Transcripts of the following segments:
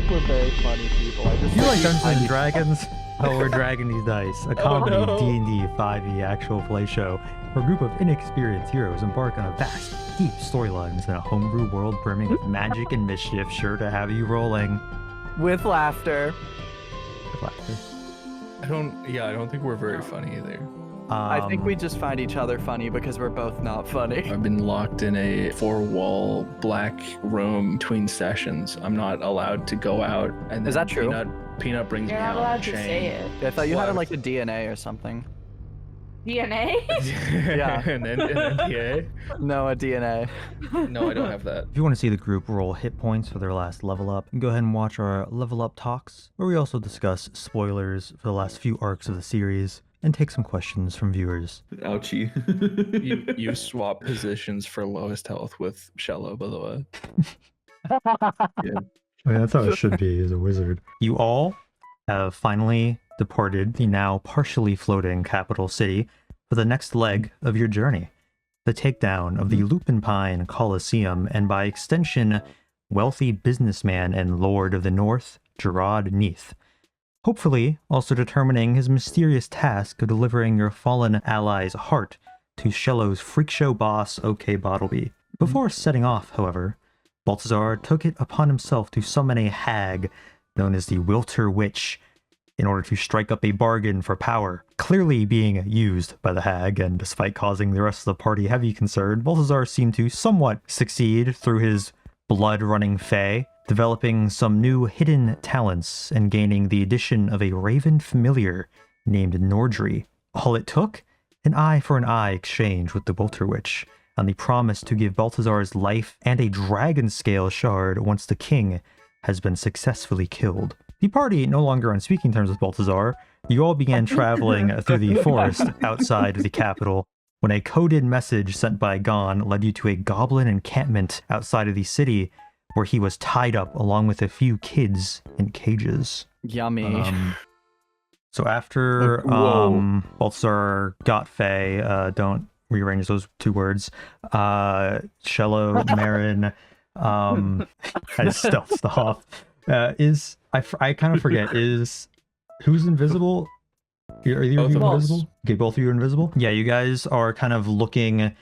think we're very funny people. I just You like we Dungeons find and each- Dragons? Oh, we're Dragon Deez Dice, a comedy no. D&D 5e actual play show where a group of inexperienced heroes embark on a vast, deep storylines in a homebrew world brimming with magic and mischief, sure to have you rolling. with laughter. With laughter. I don't think we're very funny either. I think we just find each other funny because we're both not funny. I've been locked in a 4-wall black room between sessions. I'm not allowed to go out. And Is then that true? Peanut brings You're me not out allowed on to chain. say it. I thought you had What? like a DNA or something. DNA? Yeah. and then NPA? No, a DNA. No, I don't have that. If you want to see the group roll hit points for their last level up, go ahead and watch our level up talks, where we also discuss spoilers for the last few arcs of the series and take some questions from viewers. Ouchie. You swap positions for lowest health with Shello, by the way. I mean, that's how it should be as a wizard. You all have finally departed the now partially floating capital city for the next leg of your journey, the takedown of the Lupin Pine Coliseum, and by extension, wealthy businessman and Lord of the North, Gerard Neath. Hopefully, also determining his mysterious task of delivering your fallen ally's heart to Shello's freak show boss, OK Bottleby. Before setting off, however, Balthazar took it upon himself to summon a hag known as the Wilter Witch in order to strike up a bargain for power, clearly being used by the hag, and despite causing the rest of the party heavy concern, Balthazar seemed to somewhat succeed through his blood-running fae, developing some new hidden talents and gaining the addition of a raven familiar named Nordry. All it took? An eye for an eye exchange with the Wilter Witch, on the promise to give Balthazar's life and a dragon scale shard once the king has been successfully killed. The party no longer on speaking terms with Balthazar, you all began traveling through the forest outside of the capital when a coded message sent by Gon led you to a goblin encampment outside of the city where he was tied up along with a few kids in cages. Yummy. So after Whoa. Balthazar got Faye, don't rearrange those two words. Shello, Mherren, I stealthed off. I kind of forget, is who's invisible? Are either of you Both of us. invisible? Okay, both of you are invisible? Yeah, you guys are kind of looking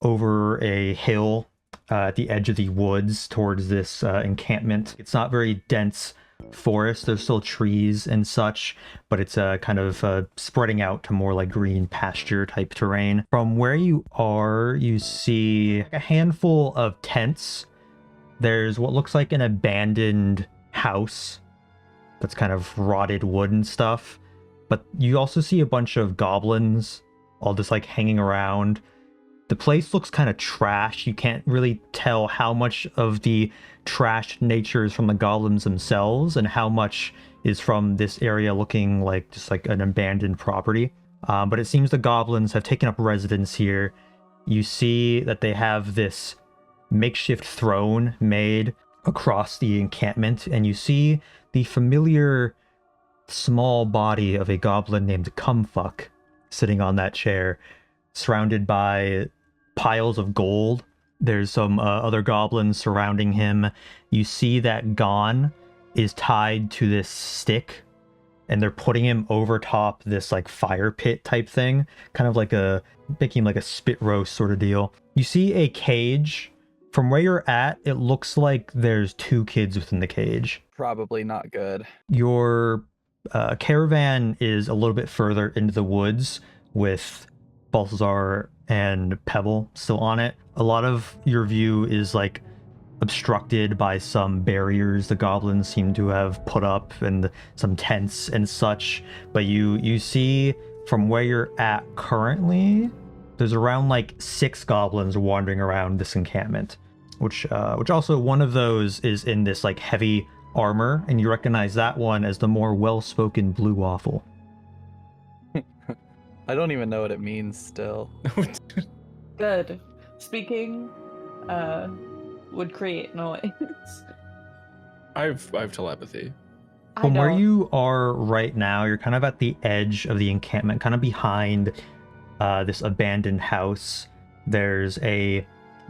over a hill at the edge of the woods towards this encampment. It's not very dense forest. There's still trees and such, but it's kind of spreading out to more like green pasture type terrain. From where you are, you see a handful of tents. There's what looks like an abandoned house that's kind of rotted wood and stuff, but you also see a bunch of goblins all just like hanging around. The place looks kind of trash. You can't really tell how much of the trashed nature is from the goblins themselves and how much is from this area looking like just like an abandoned property. But it seems the goblins have taken up residence here. You see that they have this makeshift throne made across the encampment, and you see the familiar small body of a goblin named Cumfuck sitting on that chair, surrounded by piles of gold. There's some other goblins surrounding him. You see that Gon is tied to this stick, and they're putting him over top this like fire pit type thing, kind of like making like a spit roast sort of deal. You see a cage. From where you're at, it looks like there's 2 kids within the cage. Probably not good. Your caravan is a little bit further into the woods with Balthazar and Pebble still on it. A lot of your view is like obstructed by some barriers the goblins seem to have put up and some tents and such. But you see from where you're at currently, there's around like 6 goblins wandering around this encampment, which also one of those is in this like heavy armor, and you recognize that one as the more well-spoken Blue Waffle. I don't even know what it means still. Good. Speaking would create noise. I've telepathy. From where don't. you are right now, you're kind of at the edge of the encampment, kind of behind this abandoned house. There's a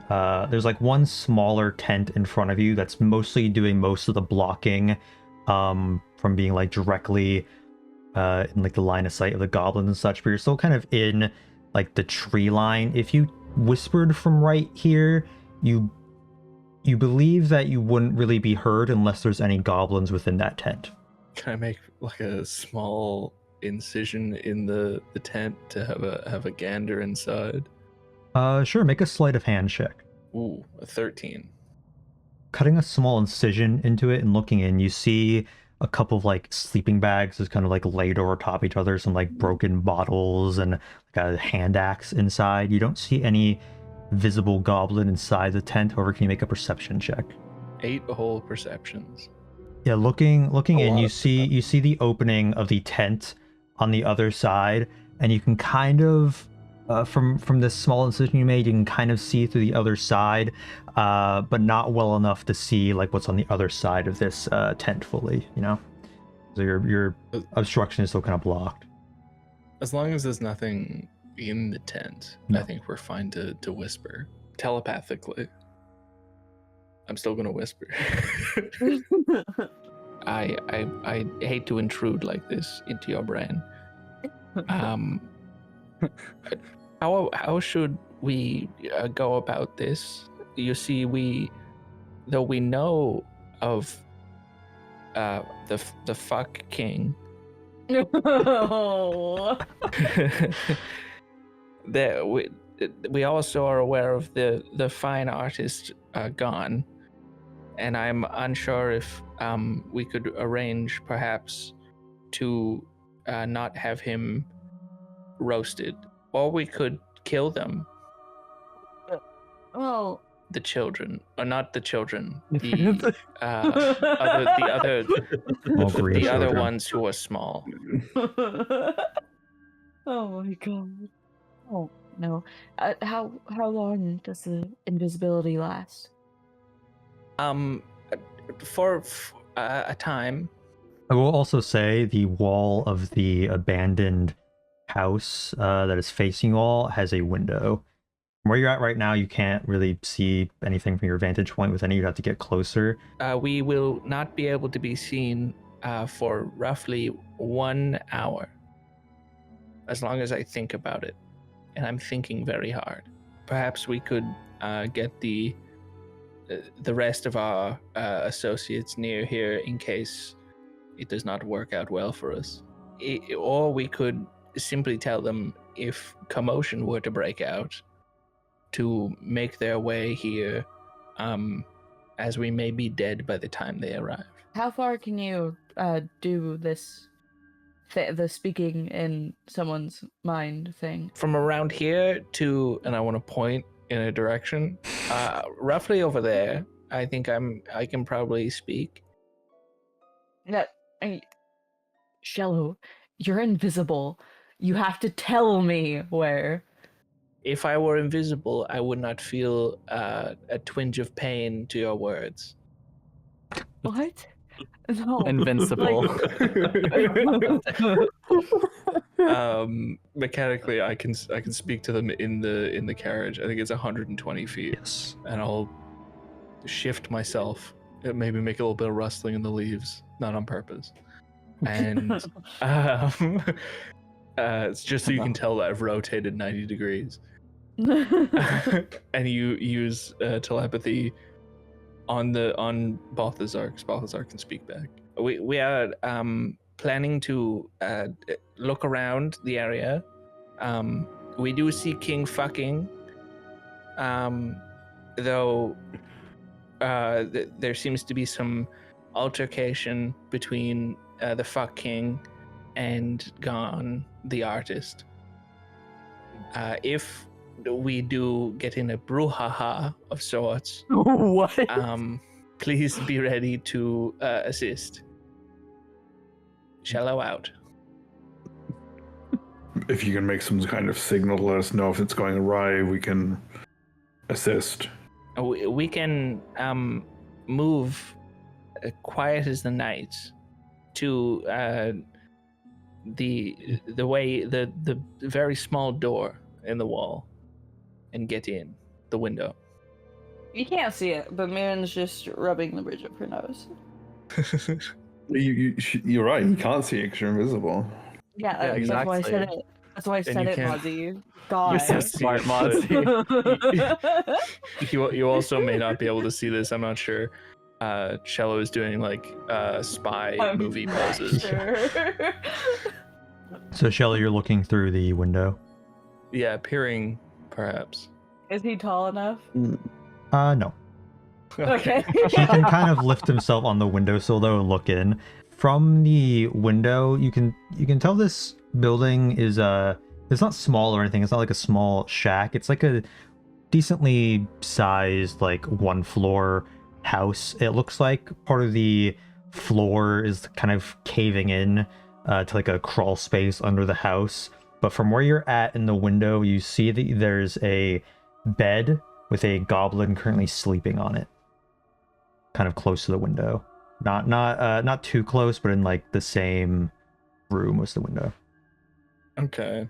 There's like one smaller tent in front of you that's mostly doing most of the blocking from being like directly in like the line of sight of the goblins and such, but you're still kind of in like the tree line. If you whispered from right here, you believe that you wouldn't really be heard unless there's any goblins within that tent. Can I make like a small incision in the tent to have a gander inside? Sure, make a sleight of hand check. Ooh, a 13. Cutting a small incision into it and looking in, you see a couple of like sleeping bags is kind of like laid over top each other, some like broken bottles and like a hand axe inside. You don't see any visible goblin inside the tent. However, can you make a perception check? 8 whole perceptions. Yeah, looking in, you see the opening of the tent on the other side, and you can kind of from this small incision you made, you can kind of see through the other side, but not well enough to see like what's on the other side of this tent fully, you know? So your obstruction is still kind of blocked. As long as there's nothing in the tent, No. I think we're fine to whisper telepathically. I'm still gonna whisper. I hate to intrude like this into your brain. How should we go about this? You see, though we know of the fuck king, No. that we also are aware of the fine artist gone, and I'm unsure if we could arrange perhaps to not have him roasted, or we could kill them. Well, The children, or not the children, the other All green the other children. ones who are small. oh my god. Oh no. How long does the invisibility last? For a time. I will also say the wall of the abandoned house that is facing you all has a window. From where you're at right now, you can't really see anything from your vantage point with any. You'd have to get closer. We will not be able to be seen for roughly 1 hour, as long as I think about it, and I'm thinking very hard. Perhaps we could get the rest of our associates near here in case it does not work out well for us. Or we could simply tell them if commotion were to break out to make their way here, as we may be dead by the time they arrive. How far can you do this, the speaking in someone's mind thing? From around here to, and I want to point in a direction, roughly over there. I think I can probably speak. Shello, you're invisible. You have to tell me where. If I were invisible, I would not feel a twinge of pain to your words. What? No. Invincible. Mechanically, I can speak to them in the carriage. I think it's 120 feet. Yes. And I'll shift myself. Maybe make a little bit of rustling in the leaves, not on purpose. And it's just so you can tell that I've rotated 90 degrees. And you use telepathy on Balthazar, because Balthazar can speak back. We are planning to look around the area. We do see King fucking, though there seems to be some altercation between the fuck king and Gon, the artist. If we do get in a brouhaha of sorts, What? please be ready to assist. Shello out. If you can make some kind of signal to let us know if it's going awry, we can assist. We can move quiet as the night to the very small door in the wall and get in the window. You can't see it, but Mherren's just rubbing the bridge of her nose. You're right. You can't see it because you're invisible. Yeah, Yeah, that's why I said exactly. it. That's why I And said you it, can't- Mozzie. God. You're so see smart, it, but- Mozzie. You also may not be able to see this. I'm not sure. Shello is doing like spy I'm movie not poses. Sure. So Shello, you're looking through the window. Yeah, peering, perhaps. Is he tall enough? No. Okay. He can kind of lift himself on the windowsill though and look in. From the window, you can tell this building is it's not small or anything. It's not like a small shack. It's like a decently sized like one floor house. It looks like part of the floor is kind of caving in to like a crawl space under the house. But from where you're at in the window, you see that there's a bed with a goblin currently sleeping on it, kind of close to the window. Not too close, but in like the same room as the window. Okay.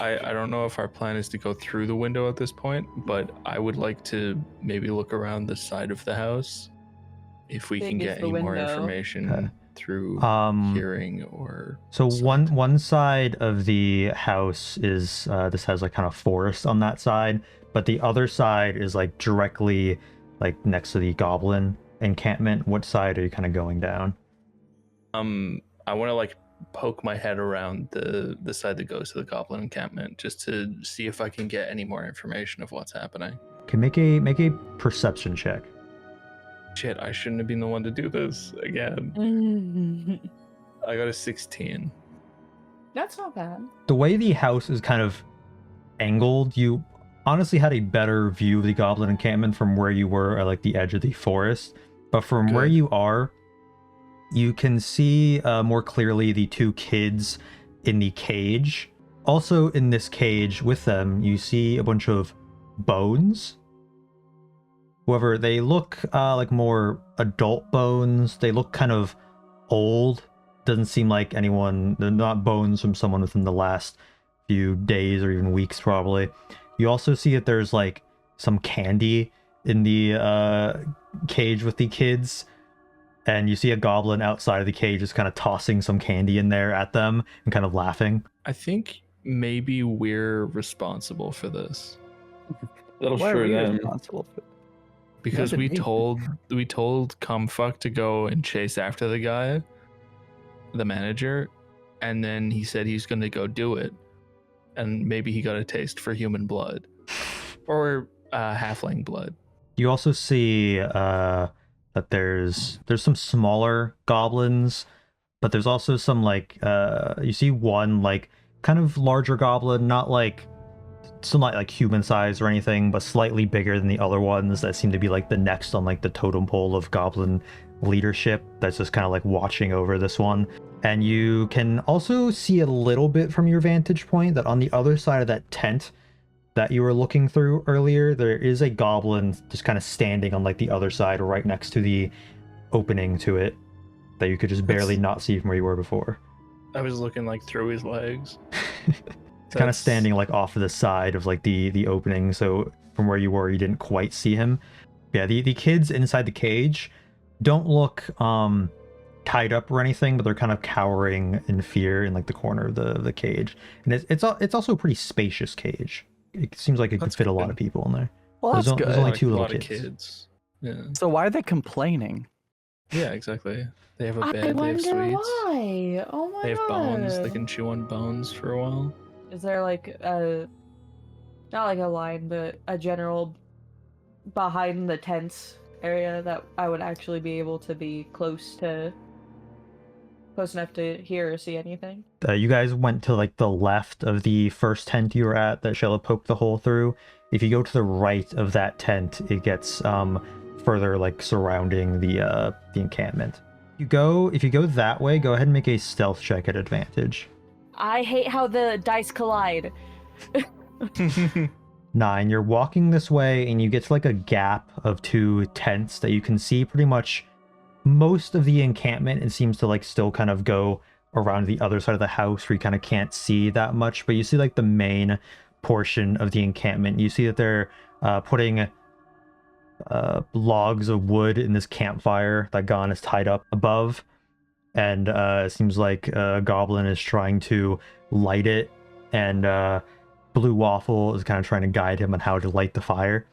I don't know if our plan is to go through the window at this point, but I would like to maybe look around the side of the house if we can Big is get the any more window. information through hearing or So sight. one side of the house is this has like kind of forest on that side, but the other side is like directly like next to the goblin encampment. What side are you kind of going down? I want to like poke my head around the side that goes to the goblin encampment just to see if I can get any more information of what's happening. Okay, make a perception check. Shit, I shouldn't have been the one to do this again. I got a 16. That's not bad. The way the house is kind of angled, you honestly had a better view of the goblin encampment from where you were at like the edge of the forest. But from where Good. you are, you can see more clearly the two kids in the cage. Also in this cage with them, you see a bunch of bones. However, they look like more adult bones. They look kind of old. Doesn't seem like anyone, they're not bones from someone within the last few days or even weeks probably. You also see that there's like some candy in the cage with the kids. And you see a goblin outside of the cage just kind of tossing some candy in there at them and kind of laughing. I think maybe we're responsible for this That'll Why are sure we them. responsible for because Nothing we me. told Cumfuck to go and chase after the guy, the manager, and then he said he's going to go do it, and maybe he got a taste for human blood or halfling blood. You also see that there's some smaller goblins, but there's also some like you see one like kind of larger goblin, not like some like human size or anything, but slightly bigger than the other ones that seem to be like the next on like the totem pole of goblin leadership, that's just kind of like watching over this one. And you can also see a little bit from your vantage point that on the other side of that tent that you were looking through earlier, there is a goblin just kind of standing on like the other side right next to the opening to it that you could just barely not see from where you were before. I was looking like through his legs. It's kind of standing like off to the side of like the opening, so from where you were you didn't quite see him. Yeah, the kids inside the cage don't look tied up or anything, but they're kind of cowering in fear in like the corner of the cage. And it's also a pretty spacious cage. It seems like it could That's fit a lot good. of people in there. Well, There's that's o- good. there's only Like, two a little lot of kids. kids. Yeah. So why are they complaining? Yeah, exactly. They have a I bed, they have wonder sweets. why. Oh my god. They have bones. They can chew on bones for a while. Is there like a, not like a line, but a general behind the tents area that I would actually be able to be close enough to hear or see anything? You guys went to like the left of the first tent you were at that Shello poked the hole through. If you go to the right of that tent, it gets further like surrounding the encampment. If you go that way, go ahead and make a stealth check at advantage. I hate how the dice collide. 9. You're walking this way and you get to like a gap of two tents that you can see pretty much most of the encampment. It seems to like still kind of go around the other side of the house where you kind of can't see that much, but you see like the main portion of the encampment. You see that they're putting logs of wood in this campfire that Gon is tied up above. And it seems like a goblin is trying to light it, and Blue Waffle is kind of trying to guide him on how to light the fire.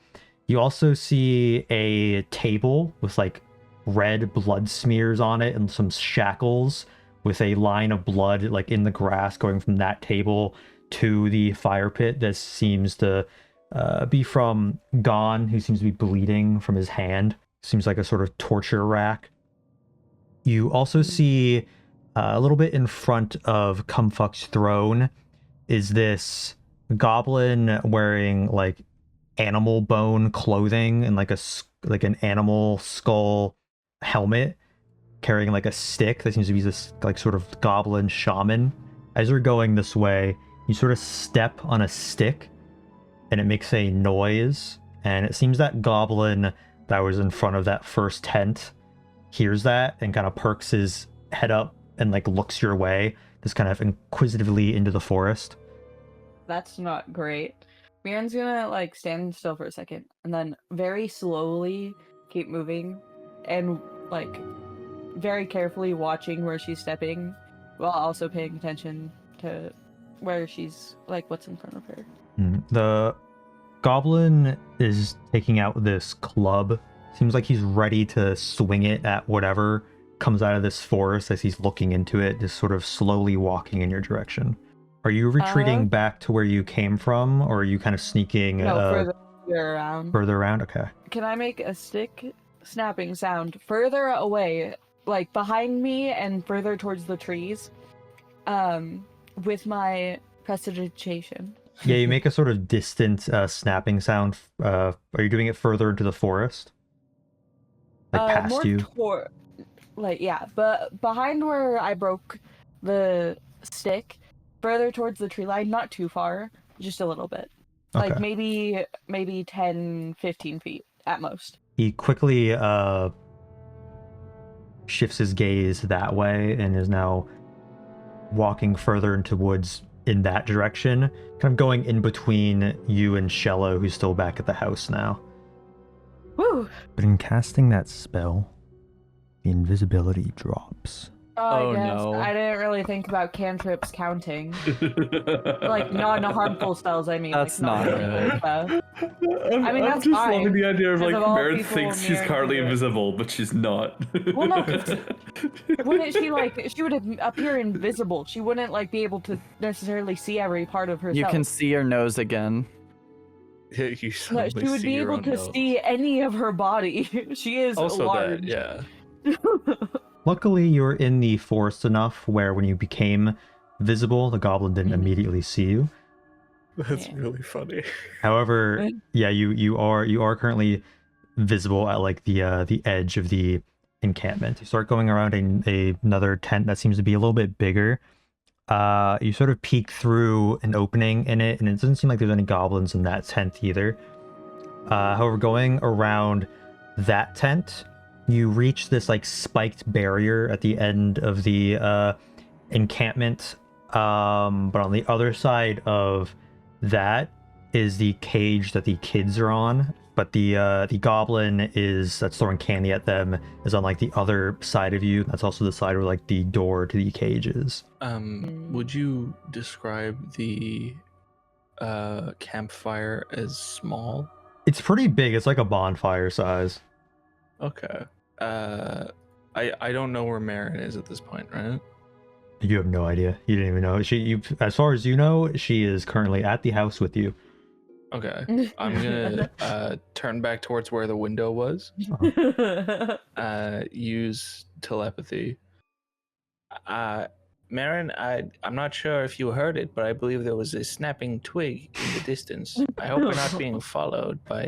You also see a table with like red blood smears on it and some shackles with a line of blood like in the grass going from that table to the fire pit that seems to be from Gon, who seems to be bleeding from his hand. Seems like a sort of torture rack. You also see a little bit in front of Cumfuck's throne is this goblin wearing like animal bone clothing and like an animal skull helmet, carrying like a stick that seems to be this like sort of goblin shaman. As you're going this way, you sort of step on a stick and it makes a noise, and it seems that goblin that was in front of that first tent hears that and kind of perks his head up and like looks your way, just kind of inquisitively into the forest. That's not great. Mherren's gonna like stand still for a second and then very slowly keep moving and like very carefully watching where she's stepping while also paying attention to where she's like what's in front of her. The goblin is taking out this club. Seems like he's ready to swing it at whatever comes out of this forest as he's looking into it, just sort of slowly walking in your direction. Are you retreating back to where you came from, or are you kind of sneaking further around? Further around? Okay. Can I make a stick snapping sound further away, like behind me and further towards the trees, with my prestidigitation? Yeah, you make a sort of distant snapping sound. Are you doing it further into the forest? Like past more you? But behind where I broke the stick, further towards the tree line, not too far, just a little bit. Okay. Like maybe 10, 15 feet at most. He quickly shifts his gaze that way and is now walking further into woods in that direction, kind of going in between you and Shello, who's still back at the house now. Woo! But in casting that spell, the invisibility drops. Oh, I guess. no. I didn't really think about cantrips counting. Like non-harmful spells, I mean. That's like, not non-harmful stuff. I mean, I'm that's just fine, loving the idea of like because of all Mherren people thinks she's near currently the- invisible, but she's not. Well, no, wouldn't she would appear invisible. She wouldn't like be able to necessarily see every part of herself. You can see her nose again. You No, suddenly she would see be your able own to nose. see any of her body. She is Also large. that, yeah. Luckily, you're in the forest enough where when you became visible, the goblin didn't immediately see you. That's Yeah. really funny. However, yeah, you are currently visible at like the edge of the encampment. You start going around another tent that seems to be a little bit bigger. You sort of peek through an opening in it, and it doesn't seem like there's any goblins in that tent either. However, going around that tent, you reach this like spiked barrier at the end of the encampment. But on the other side of that is the cage that the kids are on. But the goblin that's throwing candy at them is on like the other side of you. That's also the side where like the door to the cage is. Would you describe the campfire as small? It's pretty big. It's like a bonfire size. Okay. I don't know where Mherren is at this point, right? You have no idea. You didn't even know. As far as you know, she is currently at the house with you. Okay. I'm gonna turn back towards where the window was. Use telepathy. Mherren, I'm not sure if you heard it, but I believe there was a snapping twig in the distance. I hope we're not being followed by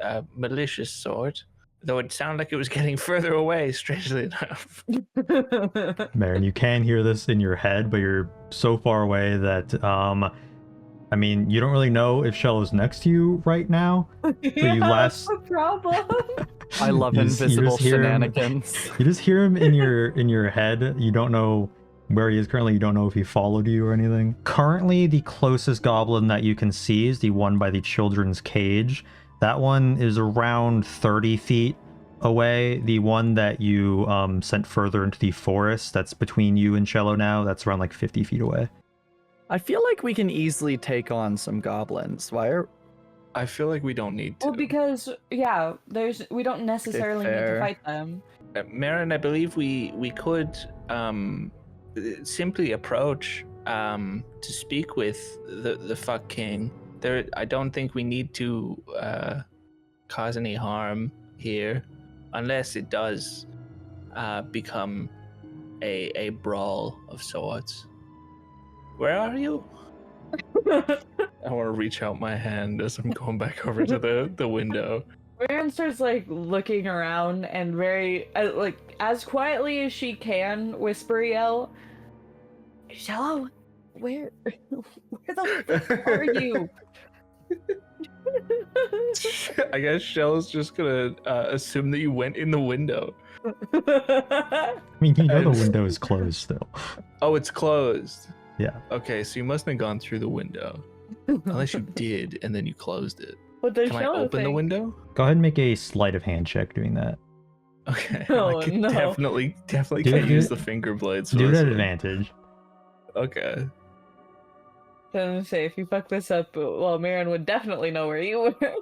a malicious sort. Though it sounded like it was getting further away, strangely enough. Mherren, you can hear this in your head, but you're so far away that, I mean, you don't really know if Shello's next to you right now. Yeah, you that's the problem. I love You just invisible hear him. shenanigans. You just hear him in your head. You don't know where he is currently. You don't know if he followed you or anything. Currently, the closest goblin that you can see is the one by the children's cage. That one is around 30 feet away. The one that you sent further into the forest, that's between you and Shello now, that's around like 50 feet away. I feel like we can easily take on some goblins. I feel like we don't need to. Well, because we don't necessarily need to fair. fight them. Mherren, I believe we could simply approach to speak with the fuck king. I don't think we need to cause any harm here, unless it does become a brawl of sorts. Where are you? I want to reach out my hand as I'm going back over to the window. Mherren starts like looking around and very like as quietly as she can whisper yell, "Shello, where the fuck are you?" I guess Shell's just gonna assume that you went in the window. I mean, you know the window is closed still. Oh, it's closed. Yeah. Okay, so you mustn't have gone through the window. Unless you did, and then you closed it. What does Can I Shello open the think? window? Go ahead and make a sleight of hand check doing that. Okay. Oh, I can no. definitely Do can't it- use the finger blades. for Do it this at one. advantage. Okay. I was gonna say, if you fuck this up, well, Mherren would definitely know where you were.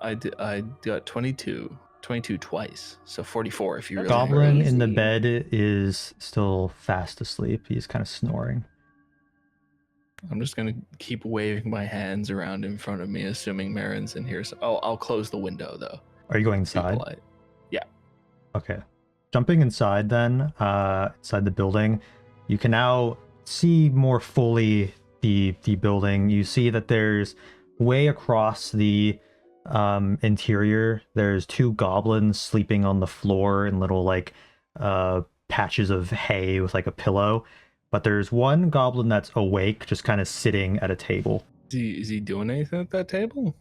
I got 22. 22 twice. So 44 if you really Goblin in the crazy. bed is still fast asleep. He's kind of snoring. I'm just gonna keep waving my hands around in front of me, assuming Mherren's in here. So, I'll close the window though. Are you going Be inside? polite. Okay. Jumping inside then, inside the building, you can now see more fully the building. You see that there's way across the interior, there's two goblins sleeping on the floor in little like patches of hay with like a pillow. But there's one goblin that's awake, just kind of sitting at a table. Is he doing anything at that table?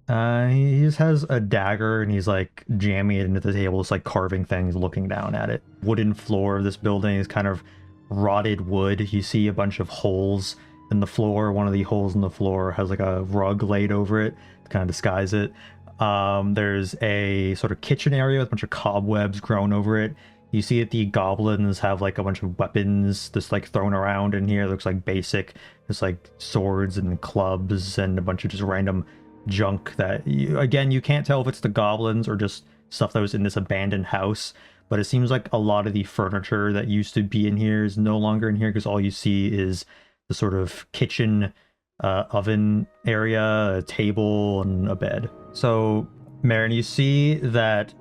He just has a dagger and he's like jamming it into the table, just like carving things, looking down at it. Wooden floor of this building is kind of rotted wood. You see a bunch of holes in the floor. One of the holes in the floor has like a rug laid over it to kind of disguise it. There's a sort of kitchen area with a bunch of cobwebs grown over it. You see that the goblins have like a bunch of weapons just like thrown around in here. It looks like basic, just like swords and clubs and a bunch of just random junk that you can't tell if it's the goblins or just stuff that was in this abandoned house, but it seems like a lot of the furniture that used to be in here is no longer in here because all you see is the sort of kitchen oven area, a table, and a bed. So Mherren, you see that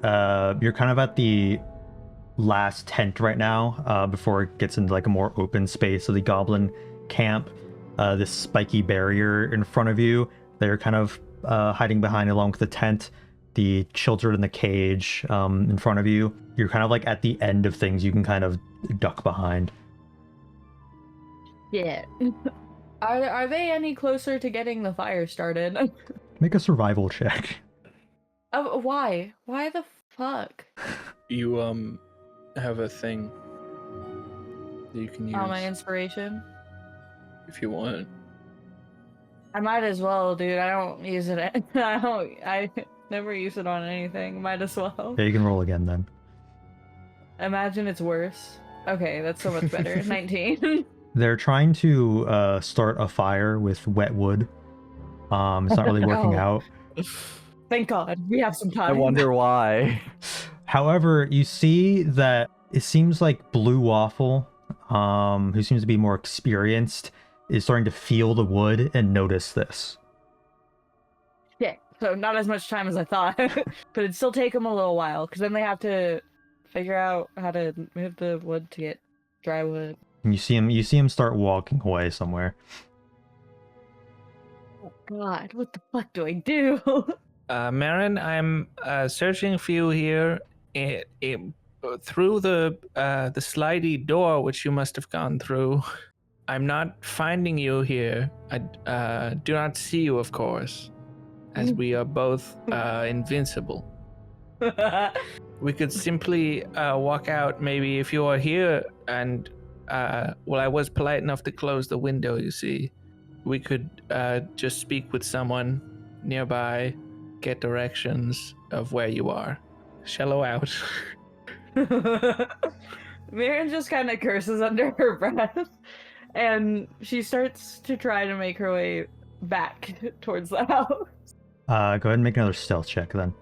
you're kind of at the last tent right now before it gets into like a more open space of the goblin camp. This spiky barrier in front of you, they're kind of hiding behind along with the tent, the children in the cage in front of you. You're kind of like at the end of things you can kind of duck behind. Yeah. Are they any closer to getting the fire started? Make a survival check. Oh, why? Why the fuck? You have a thing that you can use Oh, my inspiration. if you want. I might as well, dude. I don't use it. I never use it on anything. Might as well. Yeah, you can roll again then. Imagine it's worse. Okay, that's so much better. 19. They're trying to start a fire with wet wood. It's not really working Oh. out. Thank God. We have some time. I wonder why. However, you see that it seems like Blue Waffle, who seems to be more experienced, is starting to feel the wood and notice this. Yeah, so not as much time as I thought. But it'd still take them a little while, because then they have to figure out how to move the wood to get dry wood. And you see him start walking away somewhere. Oh God, what the fuck do I do? Mherren, I'm searching for you here through the slidey door which you must have gone through. I'm not finding you here. I do not see you, of course, as we are both invincible. We could simply walk out, maybe, if you are here, and well, I was polite enough to close the window, you see. We could just speak with someone nearby get directions of where you are. Shello out. Mherren just kind of curses under her breath, and she starts to try to make her way back towards the house. Go ahead and make another stealth check then.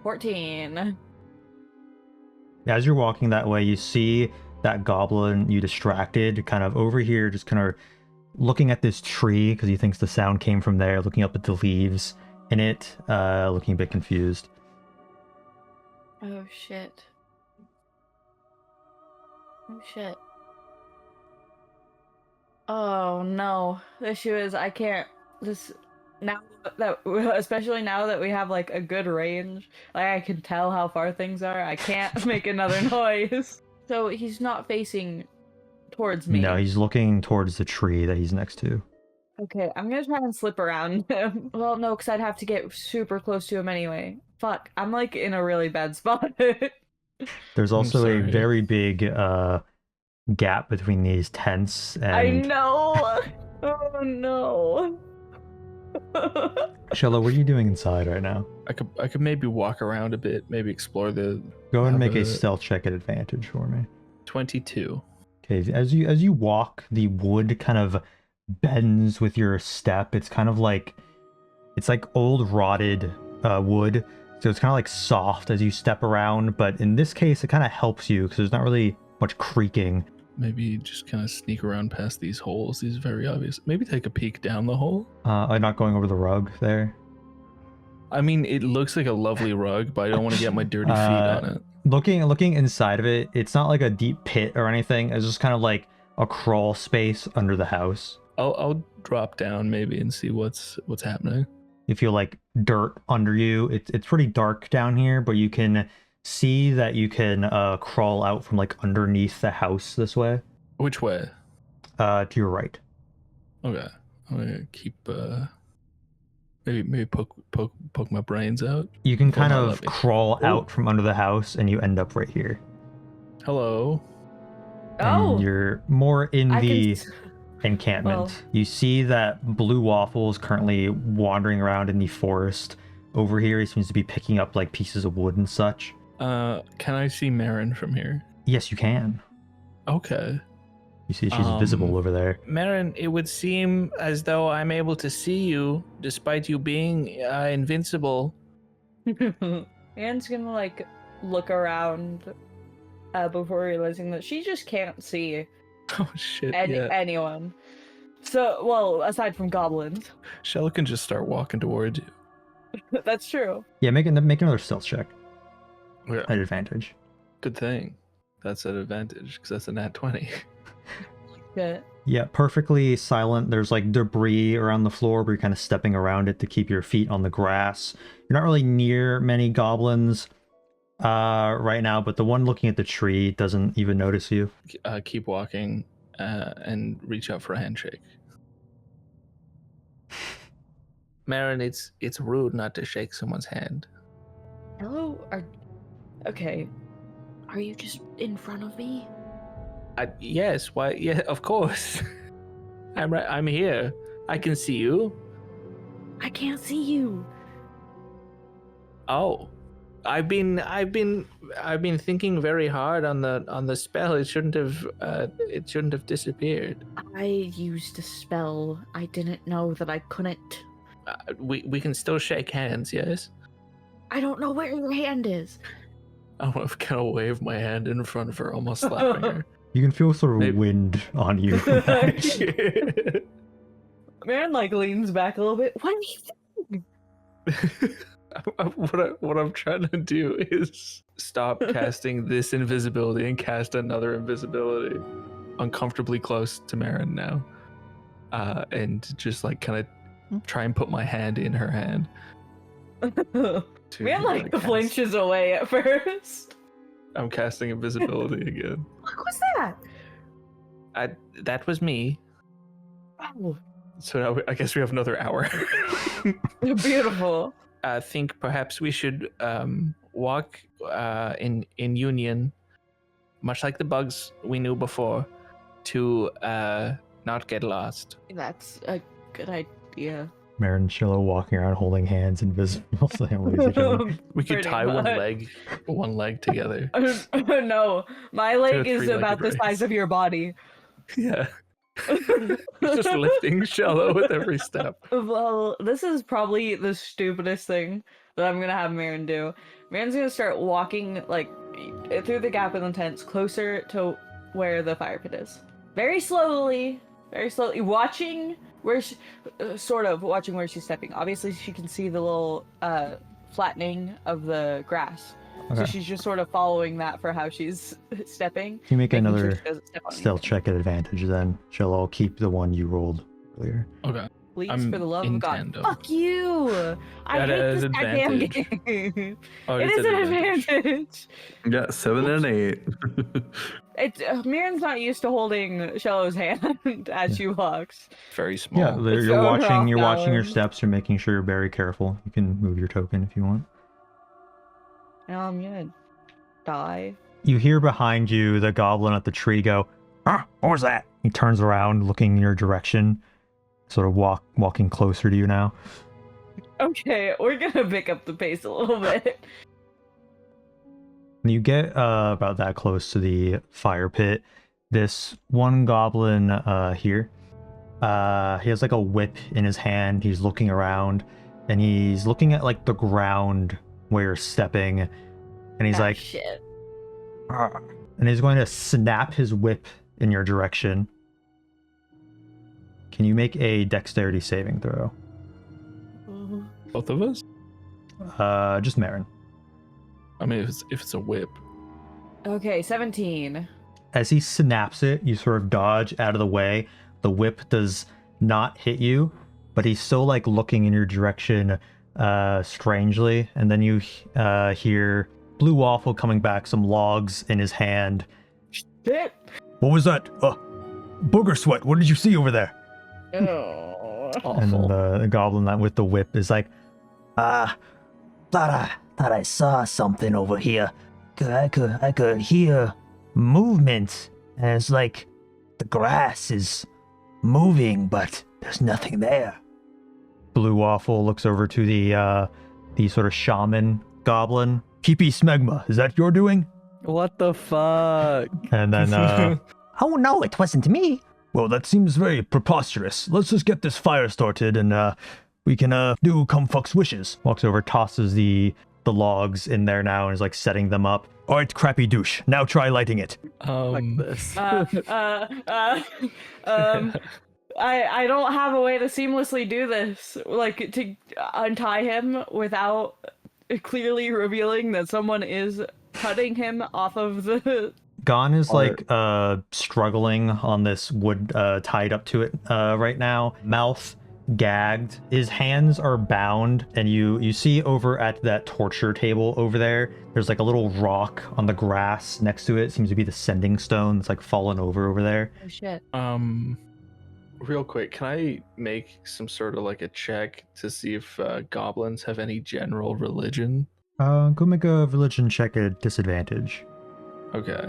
14. As you're walking that way, you see that goblin you distracted kind of over here, just kind of looking at this tree because he thinks the sound came from there, looking up at the leaves in it, looking a bit confused. Oh shit. Oh shit. Oh no. The issue is I can't now that especially now that we have like a good range, like I can tell how far things are, I can't make another noise. So he's not facing towards me. No, he's looking towards the tree that he's next to. Okay, I'm gonna try and slip around him. Well, no, because I'd have to get super close to him anyway. Fuck, I'm like in a really bad spot. There's also a sorry. very big gap between these tents, and I know. Oh no. Shello, what are you doing inside right now? I could maybe walk around a bit, maybe explore the. Go ahead and make a the stealth check at advantage for me. 22. Okay, as you walk, the wood kind of bends with your step. It's kind of like old rotted wood, so it's kind of like soft as you step around. But in this case, it kind of helps you because there's not really much creaking. Maybe just kind of sneak around past these holes. These are very obvious. Maybe take a peek down the hole. I'm not going over the rug there. I mean, it looks like a lovely rug, but I don't want to get my dirty feet on it. Looking inside of it, it's not like a deep pit or anything. It's just kind of like a crawl space under the house. I'll drop down maybe and see what's happening. You feel like dirt under you. It's pretty dark down here, but you can see that you can crawl out from like underneath the house this way. Which way? To your right. Okay, I'm gonna keep maybe poke my brains out. You can Well, kind not of let me. crawl Ooh. out from under the house, and you end up right here. Hello. Oh. And you're more in I the can... encampment. Well. You see that Blue Waffle is currently wandering around in the forest. Over here, he seems to be picking up like pieces of wood and such. Can I see Mherren from here? Yes, you can. Okay. You see she's visible over there. Mherren, it would seem as though I'm able to see you despite you being invincible. Anne's gonna like look around before realizing that she just can't see Oh shit! anyone. So, well, aside from goblins. Shello can just start walking towards you. That's true. Yeah, make another stealth check Yeah. at advantage. Good thing. That's an advantage because that's a nat 20. Good. Yeah, perfectly silent. There's like debris around the floor, but you're kind of stepping around it to keep your feet on the grass. You're not really near many goblins right now, but the one looking at the tree doesn't even notice you. Keep walking and reach out for a handshake. Mherren, it's rude not to shake someone's hand. Hello? Okay. Are you just in front of me? Yes. Why? Yeah. Of course. I'm here. I can see you. I can't see you. Oh, I've been thinking very hard on the spell. It shouldn't have disappeared. I used a spell. I didn't know that I couldn't. We can still shake hands, yes? I don't know where your hand is. I want to kind of wave my hand in front of her, almost slapping her. You can feel sort of Maybe. wind on you. Mherren like leans back a little bit. What are you doing? What I'm trying to do is stop casting this invisibility and cast another invisibility uncomfortably close to Mherren now, and just like kind of try and put my hand in her hand. Mherren like flinches away at first. I'm casting invisibility again. What was that? That was me. Oh, So now I guess we have another hour. beautiful. I think perhaps we should walk in union, much like the bugs we knew before, to not get lost. That's a good idea. Mherren and Shello walking around holding hands, invisible, so they don't lose each other. We could Pretty tie much. one leg together. No, my leg is three-legged about the size race. of your body. Yeah. Just lifting Shello with every step. Well, this is probably the stupidest thing that I'm gonna have Mherren do. Mherren's gonna start walking like through the gap in the tents, closer to where the fire pit is. Very slowly, watching where she, sort of watching where she's stepping. Obviously, she can see the little flattening of the grass. So Okay. she's just sort of following that for how she's stepping. Can you make making sure another she doesn't step on stealth anything. check at advantage then? Shello, I'll keep the one you rolled earlier. Okay. Please, I'm for the love in of God. tandem. Fuck you! I That hate is this goddamn advantage. game. Oh, It it's is an advantage. Yeah, 7 and 8. It's Mherren's not used to holding Shello's hand as she walks. Very small. Yeah, It's you're so watching. rough You're watching your now. steps. You're making sure you're very careful. You can move your token if you want. Now I'm gonna die. You hear behind you the goblin at the tree go, "Ah, what was that?" He turns around, looking in your direction, sort of walking closer to you now. Okay, we're gonna pick up the pace a little bit. When you get about that close to the fire pit, this one goblin here, he has like a whip in his hand. He's looking around, and he's looking at like the ground where you're stepping, and he's like, shit. "Ah," and he's going to snap his whip in your direction. Can you make a dexterity saving throw? Both of us? Just Mherren. I mean, if it's a whip. Okay, 17. As he snaps it, you sort of dodge out of the way. The whip does not hit you, but he's still like looking in your direction strangely. And then you hear Blue Waffle coming back, some logs in his hand. Shit. What was that? Booger sweat. What did you see over there? Oh. And then the goblin that with the whip is like, Thought I saw something over here. I could hear movement, and it's like the grass is moving, but there's nothing there. Blue Waffle looks over to the sort of shaman goblin. Keepy Smegma, is that your doing? What the fuck? And then Oh no, it wasn't me. well, that seems very preposterous. Let's just get this fire started and we can do Cumfuck's wishes. Walks over, tosses the logs in there now and is like setting them up. All right, crappy douche. Now try lighting it. Fuck this. I don't have a way to seamlessly do this. Like, to untie him without clearly revealing that someone is cutting him off of the... Gon is like struggling on this wood tied up to it right now. Mouth gagged. His hands are bound, and you see over at that torture table over there, there's like a little rock on the grass next to it. Seems to be the sending stone that's like fallen over there. Oh, shit. Real quick, can I make some sort of like a check to see if goblins have any general religion? Go make a religion check at disadvantage. Okay.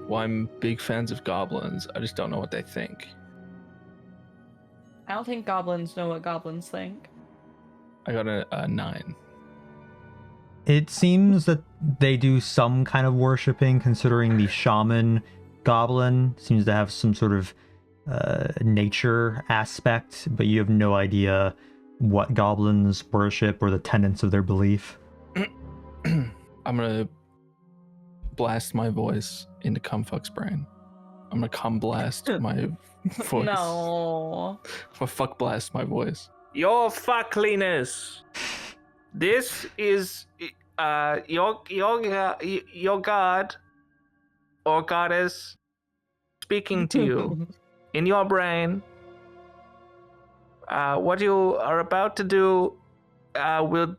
Well, I'm big fans of goblins. I just don't know what they think. I don't think goblins know what goblins think. I got a 9. It seems that they do some kind of worshipping, considering the shaman goblin seems to have some sort of nature aspect, but you have no idea what goblins worship or the tenets of their belief. I'm gonna blast my voice into Cumfuck's brain. I'm gonna cum blast my voice. No. I'm gonna fuck blast my voice. Your fuckliness. This is your god or goddess speaking to you in your brain. What you are about to do will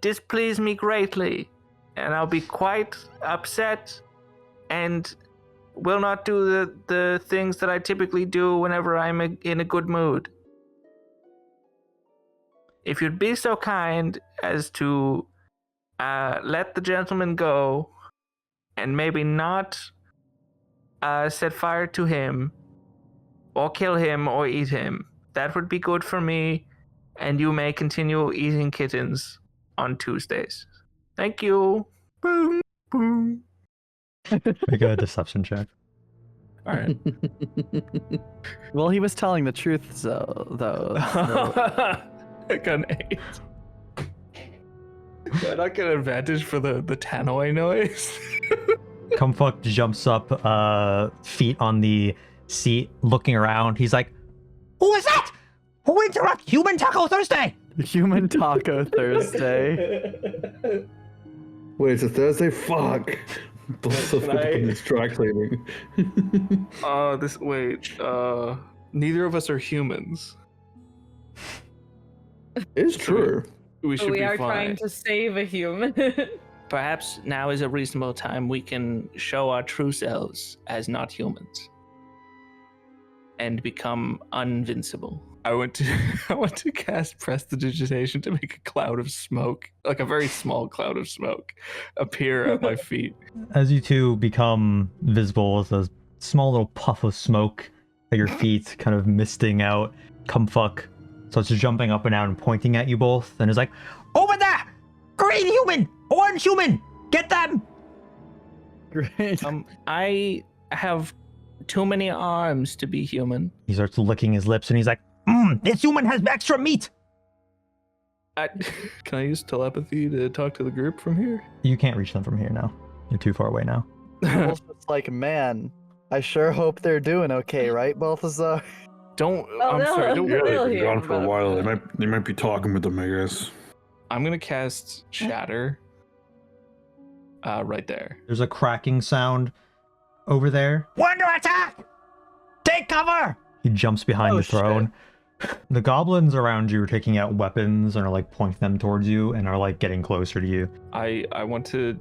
displease me greatly, and I'll be quite upset and will not do the things that I typically do whenever I'm in a good mood. If you'd be so kind as to let the gentleman go and maybe not set fire to him or kill him or eat him, that would be good for me and you may continue eating kittens on Tuesdays. Thank you. Boom, boom. Make a deception check. All right. Well, he was telling the truth, though. I got an 8. Do I not get an advantage for the tannoy noise? Kumfuck jumps up, feet on the seat, looking around. He's like, Who is that? Who interrupt Human Taco Thursday? Human Taco Thursday. Wait, it's a Thursday? Fuck. Distracting. Neither of us are humans. It's true. We should We be are fine. trying to save a human. Perhaps now is a reasonable time we can show our true selves as not humans and become invincible. I want to cast prestidigitation to make a cloud of smoke, like a very small cloud of smoke, appear at my feet. as you two become visible with a small little puff of smoke at your feet, kind of misting out, Kumfuck starts jumping up and down and pointing at you both, and is like, Over there! Green human! Orange human! Get them! Great. I have too many arms to be human. he starts licking his lips, and he's like, This human has extra meat! Can I use telepathy to talk to the group from here? you can't reach them from here now. You're too far away now. It's like, man, I sure hope they're doing okay, right, Balthazar? Don't. Oh, I'm no. sorry. Don't Yeah, worry. They'll they've been hear gone for a about while. it. They might be talking with them, I guess. I'm gonna cast Shatter. Right there. There's a cracking sound over there. We're under attack! Take cover! He jumps behind Oh, the throne. The goblins around you are taking out weapons and are like pointing them towards you and are like getting closer to you. I want to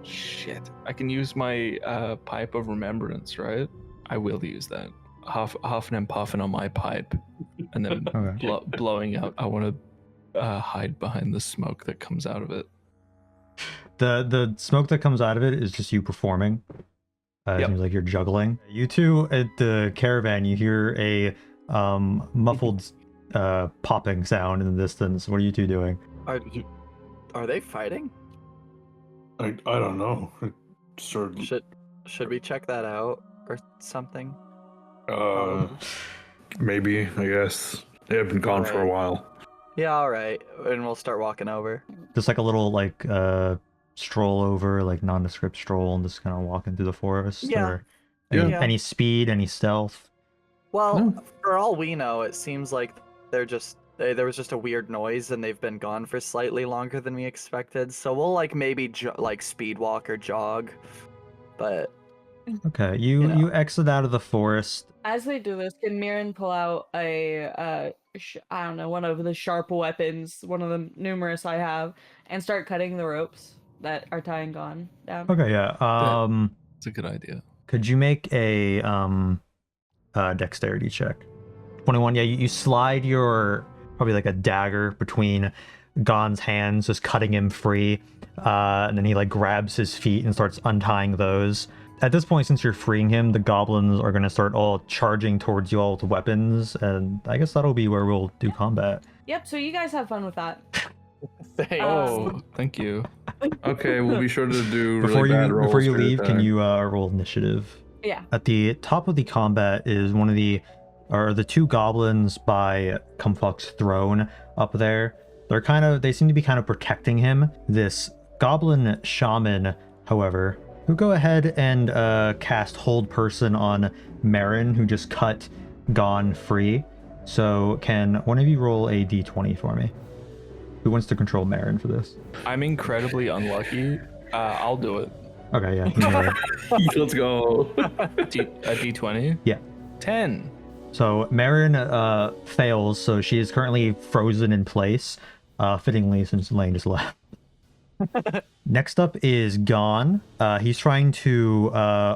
shit. I can use my pipe of remembrance, right? I will use that. Huffing and puffing on my pipe, and then Okay. blowing out. I want to hide behind the smoke that comes out of it. The smoke that comes out of it is just you performing. It Yep. seems like you're juggling. You two at the caravan, you hear a muffled popping sound in the distance. What are you two doing? Are they fighting? I don't know. It sort of, Should we check that out or something? maybe, I guess. They have been gone for a Right. while. Yeah, all right. And we'll start walking over. Just like a little like stroll over, like nondescript stroll, and just kind of walking through the forest. Yeah. Or any, Yeah. any speed, any stealth. Well, No. for all we know, it seems like there was just a weird noise and they've been gone for slightly longer than we expected. So we'll like maybe like speed walk or jog. But Okay, you You know. you exit out of the forest. As they do this, can Mherren pull out a, I don't know, one of the sharp weapons, one of the numerous I have, and start cutting the ropes that are tying Gon down? Okay, yeah. It's a good idea. Could you make a dexterity check? 21. Yeah, you slide your probably like a dagger between Gon's hands, just cutting him free, and then he like grabs his feet and starts untying those. At this point, since you're freeing him, the goblins are gonna start all charging towards you all with weapons, and I guess that'll be where we'll do combat. Yep, so you guys have fun with that. Thanks. Oh, thank you. Okay, we'll be sure to do Before really bad rolls before you for leave, can attack. you roll initiative? Yeah. At the top of the combat is one of the two goblins by Kumfuck's throne up there. They seem to be kind of protecting him. This goblin shaman, however, who go ahead and cast hold person on Mherren, who just cut Gon free. So can one of you roll a d20 for me? Who wants to control Mherren for this? I'm incredibly unlucky. I'll do it. Okay, yeah. you know it. Let's go. A D20? Yeah. 10. So Mherren fails, so she is currently frozen in place, fittingly since Lane just left. Next up is Gon. He's trying to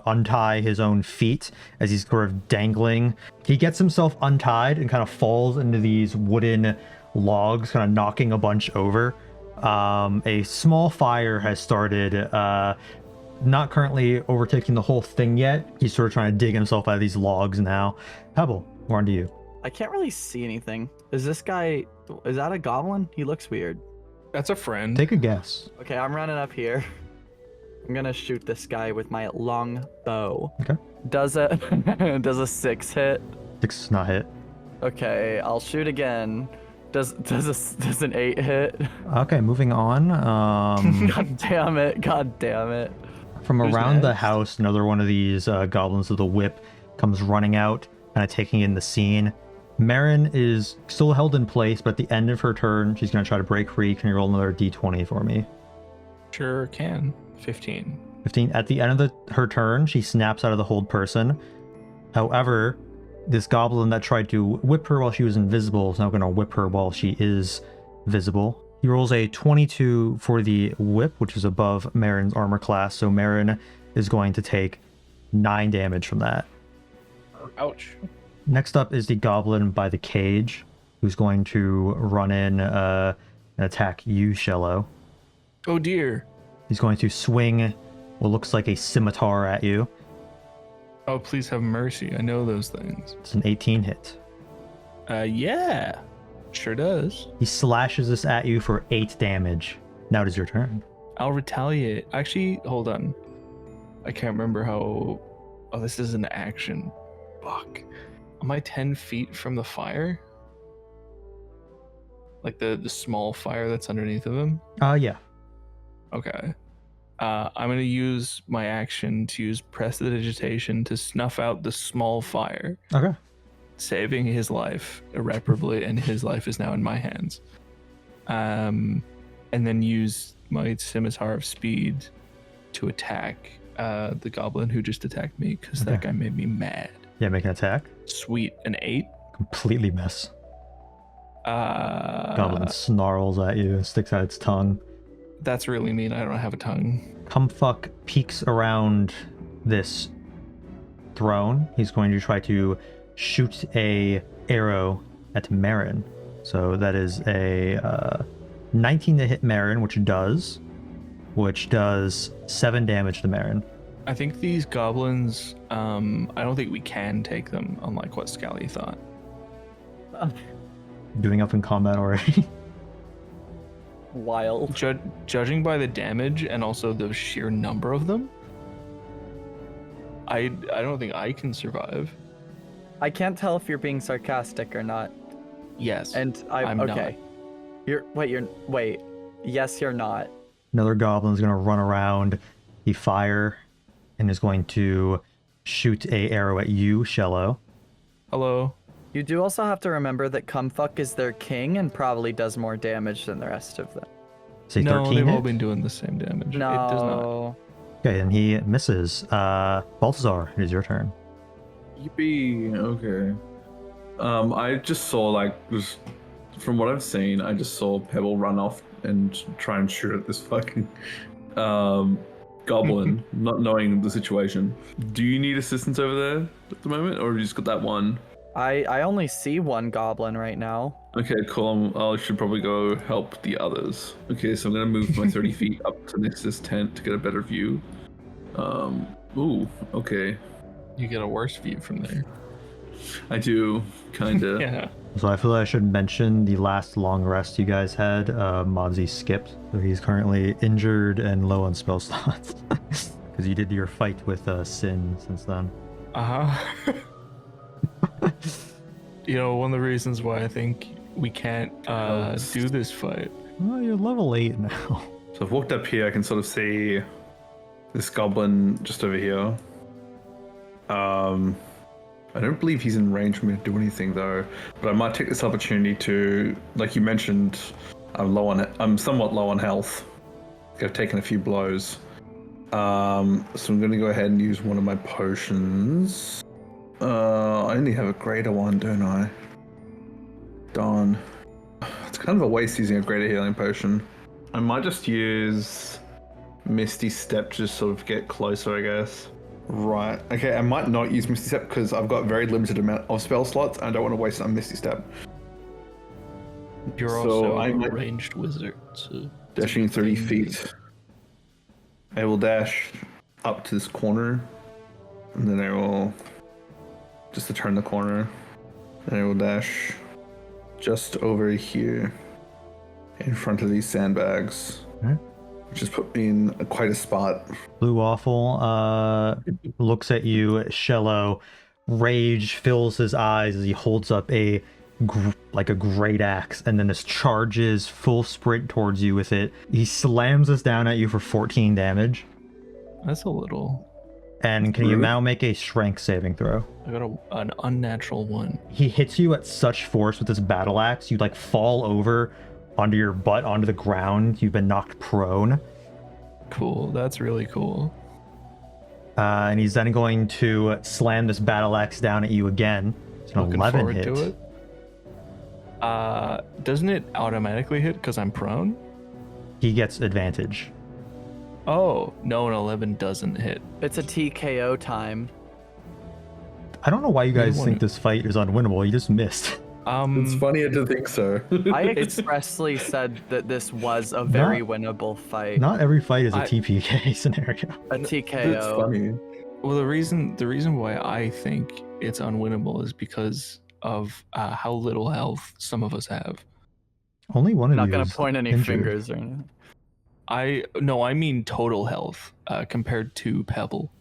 untie his own feet as he's sort of dangling. He gets himself untied and kind of falls into these wooden logs, kind of knocking a bunch over. A small fire has started, not currently overtaking the whole thing yet. He's sort of trying to dig himself out of these logs now. Pebble, we're on to you. I can't really see anything. Is that a goblin? He looks weird. That's a friend. Take a guess. Okay, I'm running up here. I'm gonna shoot this guy with my long bow. Okay. Does a 6 hit? 6 is not hit. Okay, I'll shoot again. Does an 8 hit? Okay, moving on. God damn it! God damn it! From Who's around the next? house, another one of these goblins with a whip comes running out, kind of taking in the scene. Mherren is still held in place, but at the end of her turn, she's going to try to break free. Can you roll another d20 for me? Sure can. 15. 15. At the end of her turn, she snaps out of the hold person. However, this goblin that tried to whip her while she was invisible is now going to whip her while she is visible. He rolls a 22 for the whip, which is above Mherren's armor class, so Mherren is going to take 9 damage from that. Ouch. Next up is the goblin by the cage, who's going to run in and attack you, Shello. Oh dear. He's going to swing what looks like a scimitar at you. Oh, please have mercy. I know those things. It's an 18 hit. Yeah. Sure does. He slashes this at you for 8 damage. Now it is your turn. I'll retaliate. Actually, hold on. I can't remember how... Oh, this is an action. Fuck. Am I 10 feet from the fire? Like the small fire that's underneath of him? Yeah. Okay. I'm going to use my action to use prestidigitation to snuff out the small fire, Okay. saving his life irreparably, and his life is now in my hands. And then use my scimitar of speed to attack the goblin who just attacked me, because that Okay. guy made me mad. Yeah, make an attack. Sweet, an 8. Completely miss. Uh, Goblin snarls at you and sticks out its tongue. That's really mean. I don't have a tongue. Cumfuck peeks around this throne. He's going to try to shoot a arrow at Mherren. So that is a 19 to hit Mherren, which does 7 damage to Mherren. I think these goblins, I don't think we can take them, unlike what Scally thought. Doing up in combat already. Wild. Judging by the damage and also the sheer number of them, I don't think I can survive. I can't tell if you're being sarcastic or not. Yes. And I'm okay. Wait. Yes, you're not. Another goblin's going to run around the fire and is going to shoot a arrow at you, Shello. Hello. You do also have to remember that Cumfuck is their king and probably does more damage than the rest of them. Say No, 13 they've all hit? been doing the same damage. No. It does not. Okay, and he misses. Balthazar, it is your turn. Yippee. Okay. I just saw from what I've seen, I just saw Pebble run off and try and shoot at this fucking goblin, not knowing the situation. Do you need assistance over there at the moment, or have you just got that one? I only see one goblin right now. Okay, cool. I should probably go help the others. Okay, so I'm gonna move my 30 feet up to next to this tent to get a better view. Ooh, okay. You get a worse view from there. I do, kinda. Yeah. So I feel like I should mention the last long rest you guys had. Modsy skipped, so he's currently injured and low on spell slots. Because you did your fight with Sin since then. Uh-huh. You know, one of the reasons why I think we can't do this fight. Well, you're level 8 now. So I've walked up here, I can sort of see this goblin just over here. I don't believe he's in range for me to do anything though, but I might take this opportunity to, like you mentioned, I'm somewhat low on health. I've taken a few blows. So I'm going to go ahead and use one of my potions. I only have a greater one, don't I? Darn. It's kind of a waste using a greater healing potion. I might just use Misty Step to just sort of get closer, I guess. Right. Okay, I might not use Misty Step because I've got very limited amount of spell slots and I don't want to waste it on Misty Step. You're So also a I'm ranged wizard, so... Dashing 30 feet. I will dash up to this corner, and then I will just to turn the corner. And I will dash just over here in front of these sandbags. Alright. Which has put me in quite a spot. Blue Waffle looks at you, Shello. Rage fills his eyes as he holds up a great axe, and then this charges full sprint towards you with it. He slams this down at you for 14 damage. That's a little. And can you now make a strength saving throw? I got an unnatural 1. He hits you at such force with this battle axe, you like fall over onto your butt onto the ground. You've been knocked prone. Cool. That's really cool. And he's then going to slam this battle axe down at you again. It's an Looking 11 forward hit. to it. Doesn't it automatically hit because I'm prone? He gets advantage. Oh, no, an 11 doesn't hit. It's a TKO time. I don't know why you guys You think wanna- this fight is unwinnable. You just missed. It's funnier to think so. I expressly said that this was a very winnable fight. Not every fight is a I- TPK scenario. A It's TKO. funny. Well, the reason why I think it's unwinnable is because of how little health some of us have. Only one I'm of not you gonna is point any injured. fingers or anything. I mean total health compared to Pebble.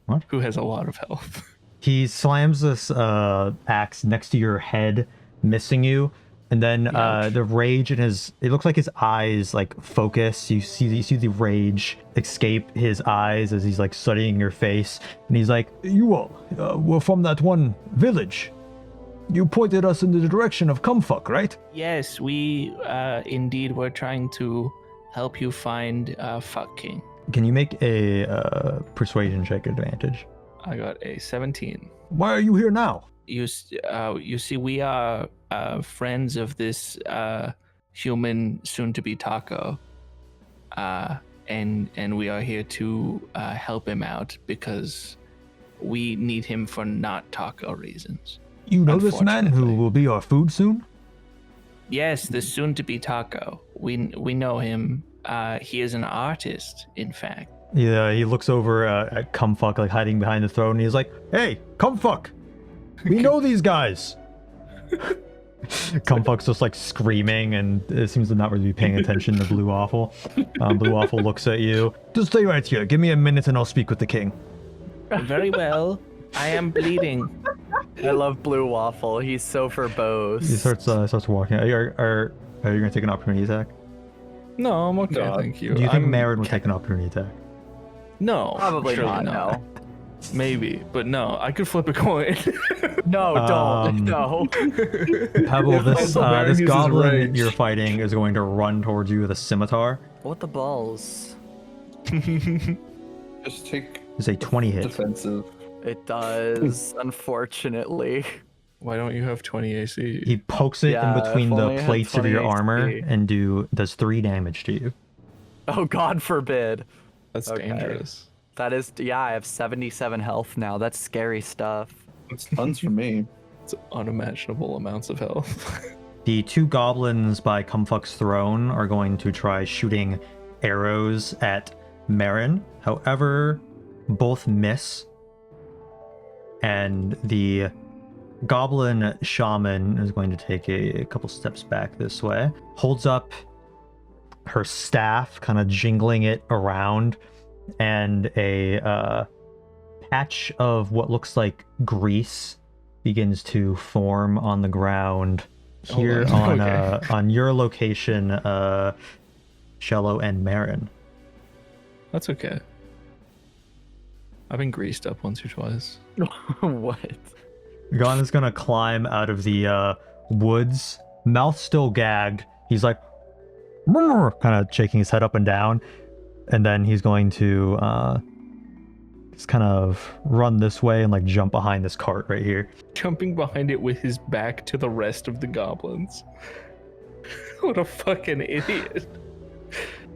What? Who has a lot of health. He slams this axe next to your head, missing you, and then Ouch. the rage in his, it looks like his eyes like focus. You see the rage escape his eyes as he's like studying your face, and he's like, "You all were from that one village. You pointed us in the direction of Cumfuck, right?" Yes, we indeed were trying to help you find Fuck King. Can you make a persuasion check advantage? I got a 17. Why are you here now? You see, we are friends of this human, soon-to-be Taco, and we are here to help him out because we need him for not Taco reasons. You know this man who Unfortunately. will be our food soon? Yes, the soon-to-be Taco. We know him. He is an artist, in fact. Yeah, he looks over at Cumfuck, like hiding behind the throne, and he's like, "Hey, Cumfuck, we know these guys." Cumfuck's just like screaming, and it seems to not really be paying attention to Blue Waffle. Blue Waffle looks at you. "Just stay right here. Give me a minute, and I'll speak with the king." Very well. I am bleeding. I love Blue Waffle. He's so verbose. He starts walking. Are you gonna take an opportunity attack? No, I'm okay, No. thank you. Do you think I'm- Mherren would take an opportunity attack? No, Probably surely not. No. Maybe, but no. I could flip a coin. No, don't. No. Pebble, this Also, Mherren this uses goblin rage. you're fighting is going to run towards you with a scimitar. What the balls? Just take It's a 20 hit. defensive. It does, unfortunately. Why don't you have 20 AC? He pokes it Yeah, in between if the only I had plates of 20 your armor HP. and does 3 damage to you. Oh, God forbid. That's Okay. dangerous. That is, yeah, I have 77 health now. That's scary stuff. It's tons for me. It's unimaginable amounts of health. The 2 goblins by Cumfuck's throne are going to try shooting arrows at Mherren. However, both miss. And the goblin shaman is going to take a couple steps back this way. Holds up her staff, kind of jingling it around, and a patch of what looks like grease begins to form on the ground here Oh, on okay. on your location, Shello and Mherren. That's okay. I've been greased up once or twice. What? Gon is gonna climb out of the woods, mouth still gagged. He's like, kind of shaking his head up and down, and then he's going to just kind of run this way and like jump behind this cart right here. Jumping behind it with his back to the rest of the goblins. What a fucking idiot.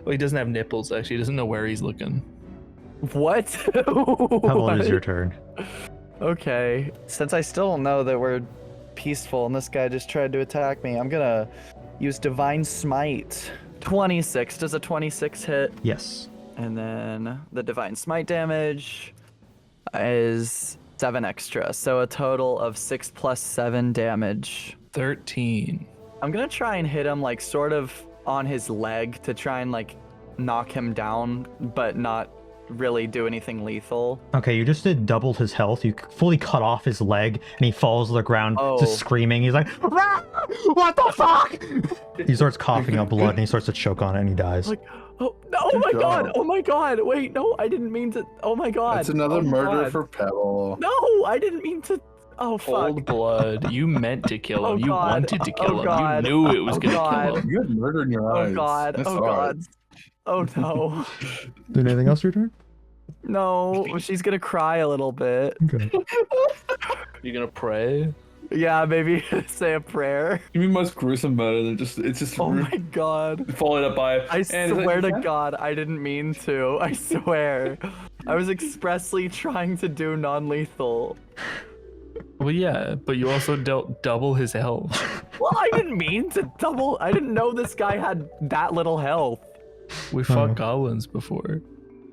Well, he doesn't have nipples, actually. He doesn't know where he's looking. What? Pebble, it is What? your turn. Okay. Since I still don't know that we're peaceful and this guy just tried to attack me, I'm gonna use Divine Smite. 26. Does a 26 hit? Yes. And then the Divine Smite damage is 7 extra, so a total of 6 plus 7 damage. 13. I'm gonna try and hit him like sort of on his leg to try and like knock him down, but not really do anything lethal. Okay, you just did double his health. You fully cut off his leg, and he falls to the ground, just screaming. He's like, "Ah! What the fuck?" He starts coughing up blood, and he starts to choke on it, and he dies. Like, oh no! Oh my god! Oh my god! Wait, no, I didn't mean to. Oh my god! That's another murder God. for Pebble. No, I didn't mean to. Oh fuck! Cold blood. You meant to kill him. Oh, You God. wanted to kill Oh, him. God. You knew it was Oh, gonna God. kill him. You had murder in your eyes. Oh god! That's Oh hard. god! Oh no! Doing anything else your turn? No, she's gonna cry a little bit. Okay. You gonna pray? Yeah, maybe say a prayer. You mean most gruesome murder? It's just Oh my god! followed up by. I "And is that swear your to cat?" God, I didn't mean to. I swear. I was expressly trying to do non-lethal. Well, yeah, but you also dealt double his health. Well, I didn't mean to double. I didn't know this guy had that little health. We fought goblins before.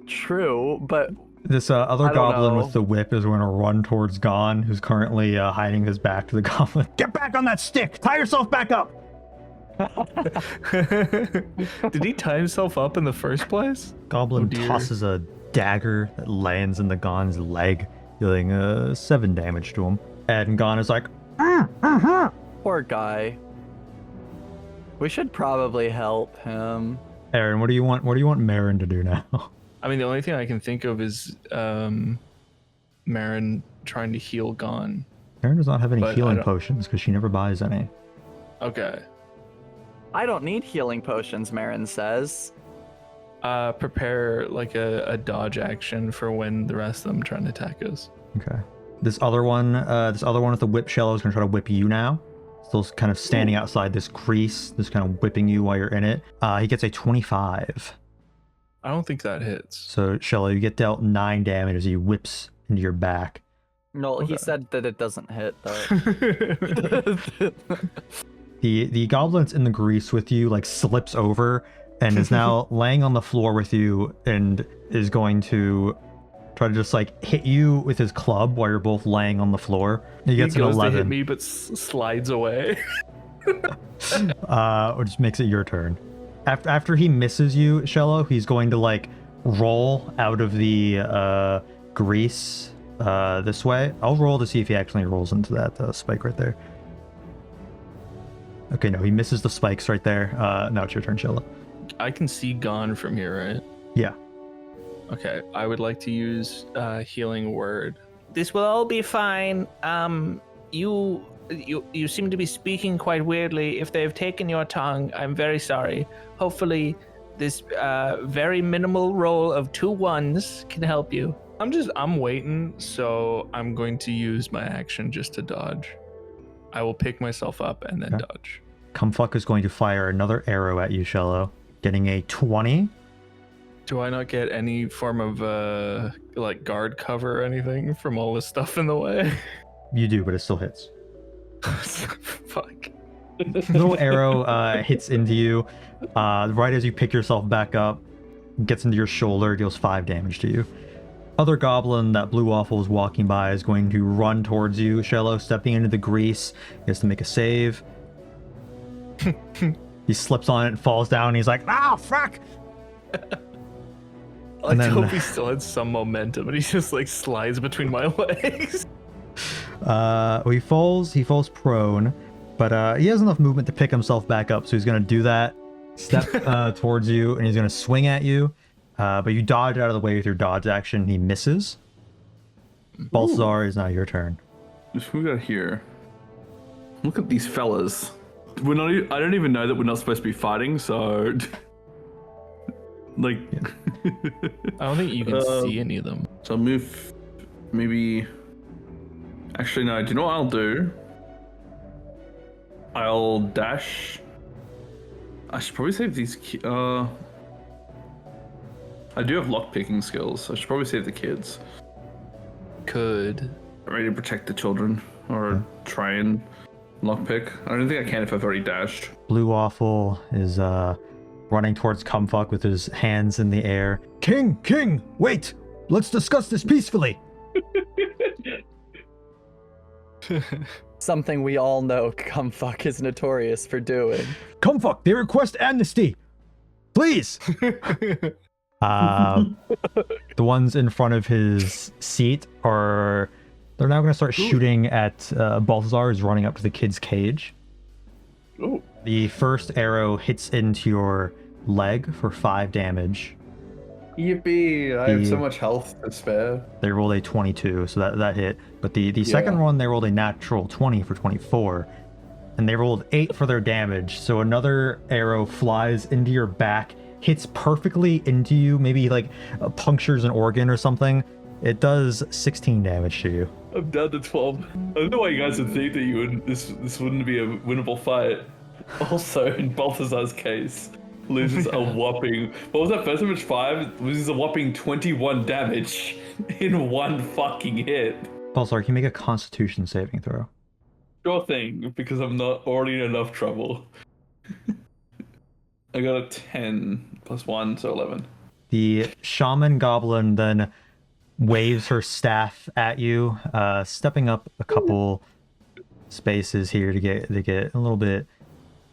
True, but This other I don't goblin know. with the whip is going to run towards Gon, who's currently hiding his back to the goblin. Get back on that stick! Tie yourself back up! Did he tie himself up in the first place? Goblin Oh, dear. tosses a dagger that lands in the Gon's leg, dealing 7 damage to him. And Gon is like, poor guy. We should probably help him. Aaron, what do you want? What do you want Mherren to do now? I mean, the only thing I can think of is Mherren trying to heal Gon. Aaron does not have any But I healing don't- potions because she never buys any. Okay. I don't need healing potions, Mherren says. Prepare like a dodge action for when the rest of them trying to attack us. Okay. This other one with the whip Shello is going to try to whip you now. Still kind of standing outside this crease, just kind of whipping you while you're in it. He gets a 25. I don't think that hits. So, Shello, you get dealt 9 damage as he whips into your back. No, he Okay. said that it doesn't hit though. The goblin's in the grease with you, like, slips over and is now laying on the floor with you and is going to try to just, like, hit you with his club while you're both laying on the floor. He gets an goes 11. to hit me, but slides away. Which makes it your turn. After he misses you, Shello, he's going to like roll out of the grease this way. I'll roll to see if he actually rolls into that spike right there. Okay, no, he misses the spikes right there. Now it's your turn, Shello. I can see Gon from here, right? Yeah. Okay, I would like to use healing word. This will all be fine. You seem to be speaking quite weirdly. If they've taken your tongue, I'm very sorry. Hopefully, this very minimal roll of 2 1s can help you. I'm waiting, so I'm going to use my action just to dodge. I will pick myself up and then Okay. dodge. Cumfuck is going to fire another arrow at you, Shello, getting a 20. Do I not get any form of like guard cover or anything from all this stuff in the way? You do, but it still hits. Fuck. Little arrow hits into you right as you pick yourself back up, gets into your shoulder, deals 5 damage to you. Other goblin that Blue Waffle is walking by is going to run towards you, Shello, stepping into the grease. He has to make a save. He slips on it and falls down. And he's like, "Ah, fuck!" I And then- hope he still had some momentum, and he just like slides between my legs. Well, he falls prone, but he has enough movement to pick himself back up, so he's gonna do that. Step towards you, and he's gonna swing at you. But you dodge out of the way with your dodge action. He misses. Balthazar is now your turn. Who we got here? Look at these fellas. We're not. I don't even know that we're not supposed to be fighting. So, like, I don't think you can see any of them. so I'll move. Maybe. Actually, no. Do you know what I'll do? I'll dash. I should probably save these. I do have lockpicking skills. I should probably save the kids. Could. Ready to protect the children or try and lockpick. I don't think I can if I've already dashed. Blue Waffle is running towards Cumfuck with his hands in the air. King, wait! Let's discuss this peacefully. Something we all know Cumfuck is notorious for doing. Cumfuck, they request amnesty. Please. The ones in front of his seat they're now going to start shooting at Balthazar, who's running up to the kid's cage. Ooh. The first arrow hits into your leg for 5 damage. Yippee! I have so much health to spare. They rolled a 22, so that hit. But the second one, they rolled a natural 20 for 24. And they rolled 8 for their damage. So another arrow flies into your back, hits perfectly into you, maybe like punctures an organ or something. It does 16 damage to you. I'm down to 12. I don't know why you guys would think that this wouldn't be a winnable fight. Also, in Balthazar's case, loses a whopping... What was that first damage? 5? Loses a whopping 21 damage in one fucking hit. Balthazar, can you make a Constitution saving throw? Sure thing, because I'm not already in enough trouble. I got a 10 plus 1, so 11. The shaman goblin then waves her staff at you, stepping up a couple spaces here to get a little bit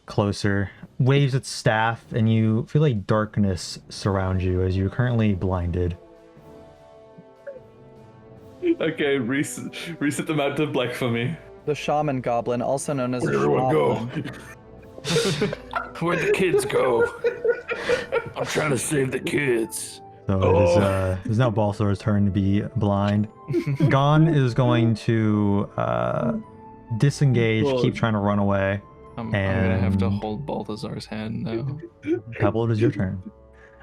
closer. Waves its staff, and you feel like darkness surrounds you as you're currently blinded. Okay, reset the map to black for me. The shaman goblin, also known as Where'd a everyone go? Where'd the kids go? I'm trying to save the kids. So it is now Balthazar's turn to be blind. Gon is going to disengage, keep trying to run away. I'm gonna have to And- hold Balthazar's hand now. Pebble, it is your turn.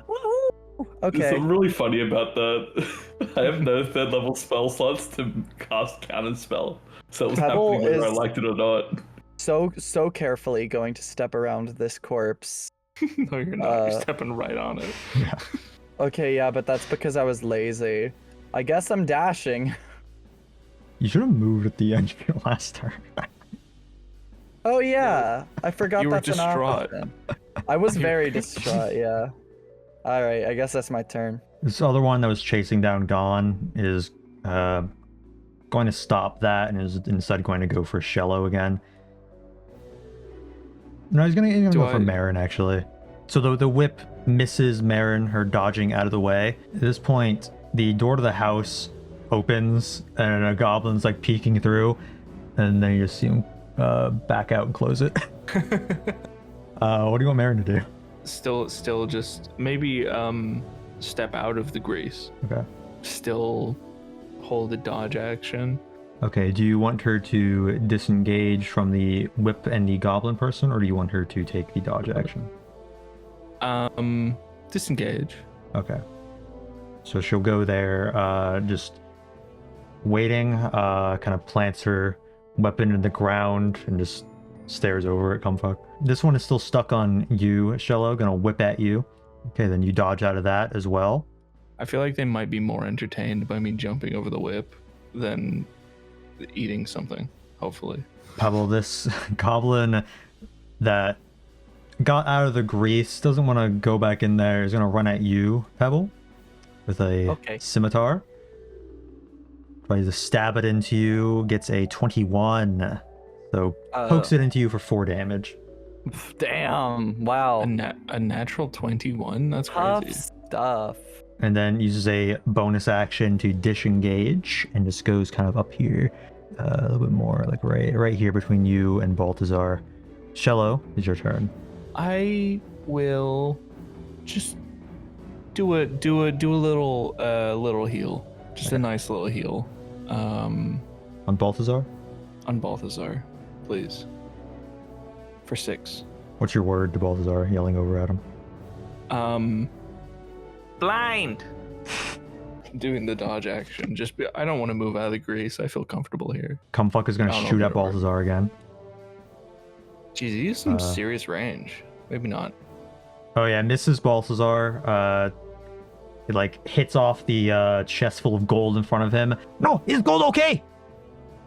Woohoo! There's Okay. something really funny about that. I have no 3rd level spell slots to cast counter spell. So it was Pebble happening whether I is- liked it or not. So carefully going to step around this corpse. No, you're not. You're stepping right on it. Yeah. Okay, yeah, but that's because I was lazy. I guess I'm dashing. You should have moved at the end of your last turn. Oh yeah, I forgot You were that's an distraught. option. I was very distraught, yeah. Alright, I guess that's my turn. This other one that was chasing down Gon is going to stop that and is instead going to go for Shello again. No, he's gonna go for Mherren, actually. So the whip misses Mherren, her dodging out of the way. At this point, the door to the house opens and a goblin's like peeking through, and then you just see him back out and close it. What do you want Mherren to do? Still just maybe step out of the grease. Okay. Still hold the dodge action. Okay, do you want her to disengage from the whip and the goblin person, or do you want her to take the dodge action? Disengage. Okay. So she'll go there, just waiting, kind of plants her weapon in the ground and just stares over at Cumfuck. This one is still stuck on you, Shello, gonna whip at you. Okay, then you dodge out of that as well. I feel like they might be more entertained by me jumping over the whip than eating something, hopefully. Pebble, this goblin that got out of the grease doesn't want to go back in there. Is gonna run at you, Pebble, with a scimitar. Tries to stab it into you. Gets a 21, so pokes it into you for 4 damage. Damn, wow. A natural 21? That's Tough crazy. stuff. And then uses a bonus action to disengage and just goes kind of up here, a little bit more, like right here between you and Balthazar. Shello, is your turn. I will just do a little heal. Just a nice little heal. On Balthazar? On Balthazar, please. For 6. What's your word to Balthazar, yelling over at him? Blind. Doing the dodge action. I don't want to move out of the grease. I feel comfortable here. Cumfuck is gonna I don't know shoot if at it'll work. Balthazar again. Jeez, he used some serious range. Maybe not. Oh yeah, misses Balthazar. It like hits off the chest full of gold in front of him. No, is gold okay?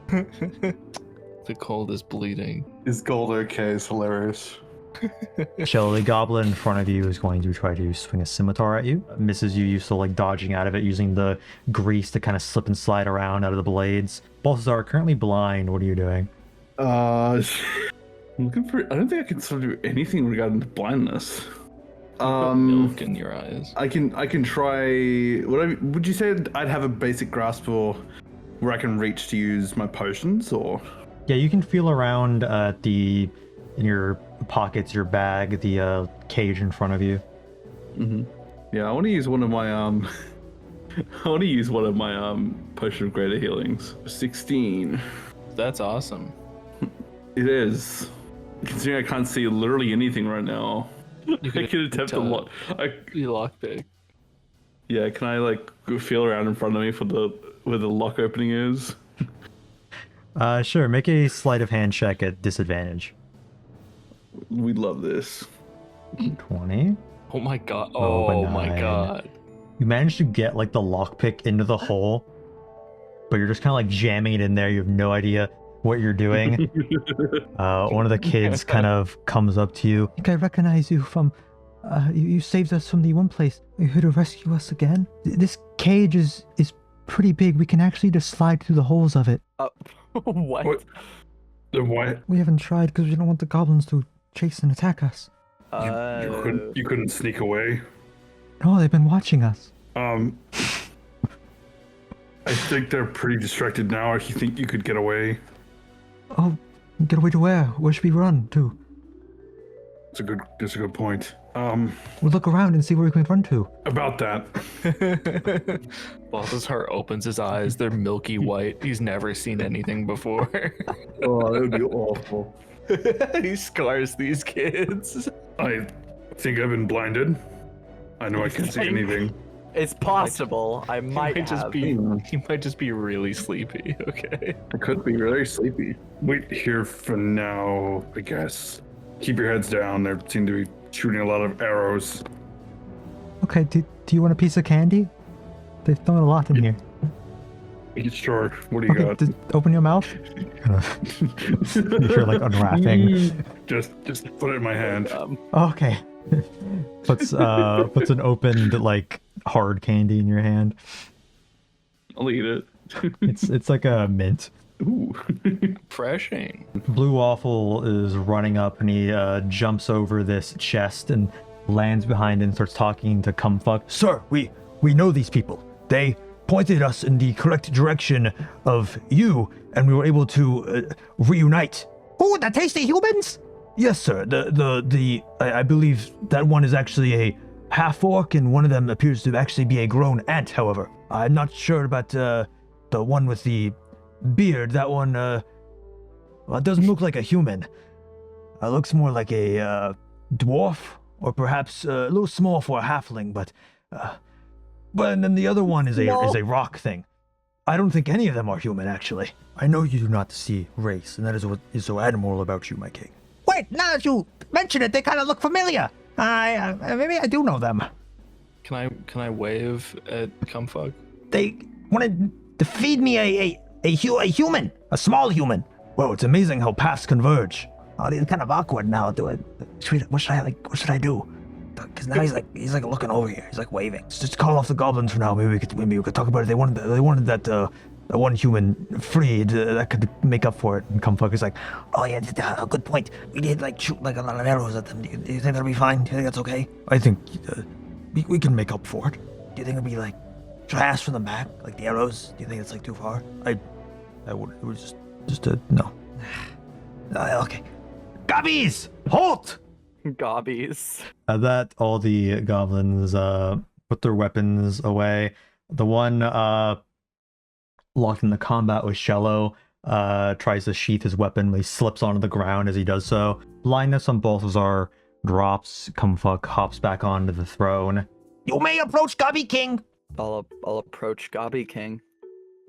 The cold is bleeding. Is gold okay? Is hilarious. Shello, the goblin in front of you is going to try to swing a scimitar at you. Misses you, still like dodging out of it, using the grease to kind of slip and slide around out of the blades. Balthazar, currently blind. What are you doing? I'm looking for. I don't think I can sort of do anything regarding to blindness. Milk in your eyes. I can try. Would you say I'd have a basic grasp for where I can reach to use my potions, or? Yeah, you can feel around in your pockets, your bag, the cage in front of you. Mm-hmm. Yeah, I want to use one of my potion of greater healings. 16. That's awesome. It is. Considering I can't see literally anything right now. You I could attempt to lock. Lockpick. Yeah, can I like go feel around in front of me for where the lock opening is? Sure. Make a sleight of hand check at disadvantage. We love this. 20. Oh my god. Oh, Oh my benign. god. You managed to get like the lockpick into the hole, but you're just kind of like jamming it in there. You have no idea what you're doing. One of the kids kind of comes up to you. I think I recognize you from. You saved us from the one place. Are you here to rescue us again? This cage is pretty big. We can actually just slide through the holes of it. What? What? We haven't tried because we don't want the goblins to chase and attack us. You couldn't sneak away. No, they've been watching us. I think they're pretty distracted now. If you think you could get away, Oh, get away to where? Where should we run to? that's a good point. We'll look around and see where we can run to. About that. Balthazar opens his eyes. They're milky white. He's never seen anything before. Oh, that would be awful. He scars these kids. I think I've been blinded. I know I can't see anything. It's possible. I might have. He might just be really sleepy. Okay. I could be very sleepy. Wait here for now, I guess. Keep your heads down. They seem to be shooting a lot of arrows. Okay, do you want a piece of candy? They've thrown a lot in here. Sure. What do you Okay, got? just open your mouth. You're like unwrapping. Just put it in my hand. Okay. Puts an opened like hard candy in your hand. I'll eat it. It's like a mint. Ooh. Refreshing. Blue Waffle is running up and he jumps over this chest and lands behind it and starts talking to Cumfuck. Sir, we know these people. They pointed us in the correct direction of you, and we were able to reunite. Oh, the tasty humans? Yes, sir. I believe that one is actually a half-orc, and one of them appears to actually be a grown ant, however. I'm not sure about the one with the beard. That one, well, it doesn't look like a human. It looks more like a dwarf, or perhaps a little small for a halfling, but and then the other one is a rock thing. I don't think any of them are human, actually. I know you do not see race, and that is what is so admirable about you, my king. Wait, now that you mention it, they kind of look familiar. Maybe I do know them. Can I wave at Cumfuck? They wanted to feed me a human, a small human. Whoa, it's amazing how paths converge. Oh, it's kind of awkward now. What should I do? Because now he's like looking over here. He's like waving. Just call off the goblins for now. Maybe we could talk about it. They wanted that one human freed that could make up for it. And Cumfuck is like, oh yeah, good point. We did like shoot like a lot of arrows at them. Do you think that'll be fine? Do you think that's okay? I think we can make up for it. Do you think it'll be like, should I ask for them back? Like the arrows? Do you think it's like too far? I would. It was just no. Okay. Gobbies, halt! Gobbies. At that, all the goblins put their weapons away. The one locked in the combat with Shello tries to sheath his weapon, but he slips onto the ground as he does so. Blindness on Balthazar drops. Cumfuck hops back onto the throne. You may approach Gobby King. I'll approach Gobby King.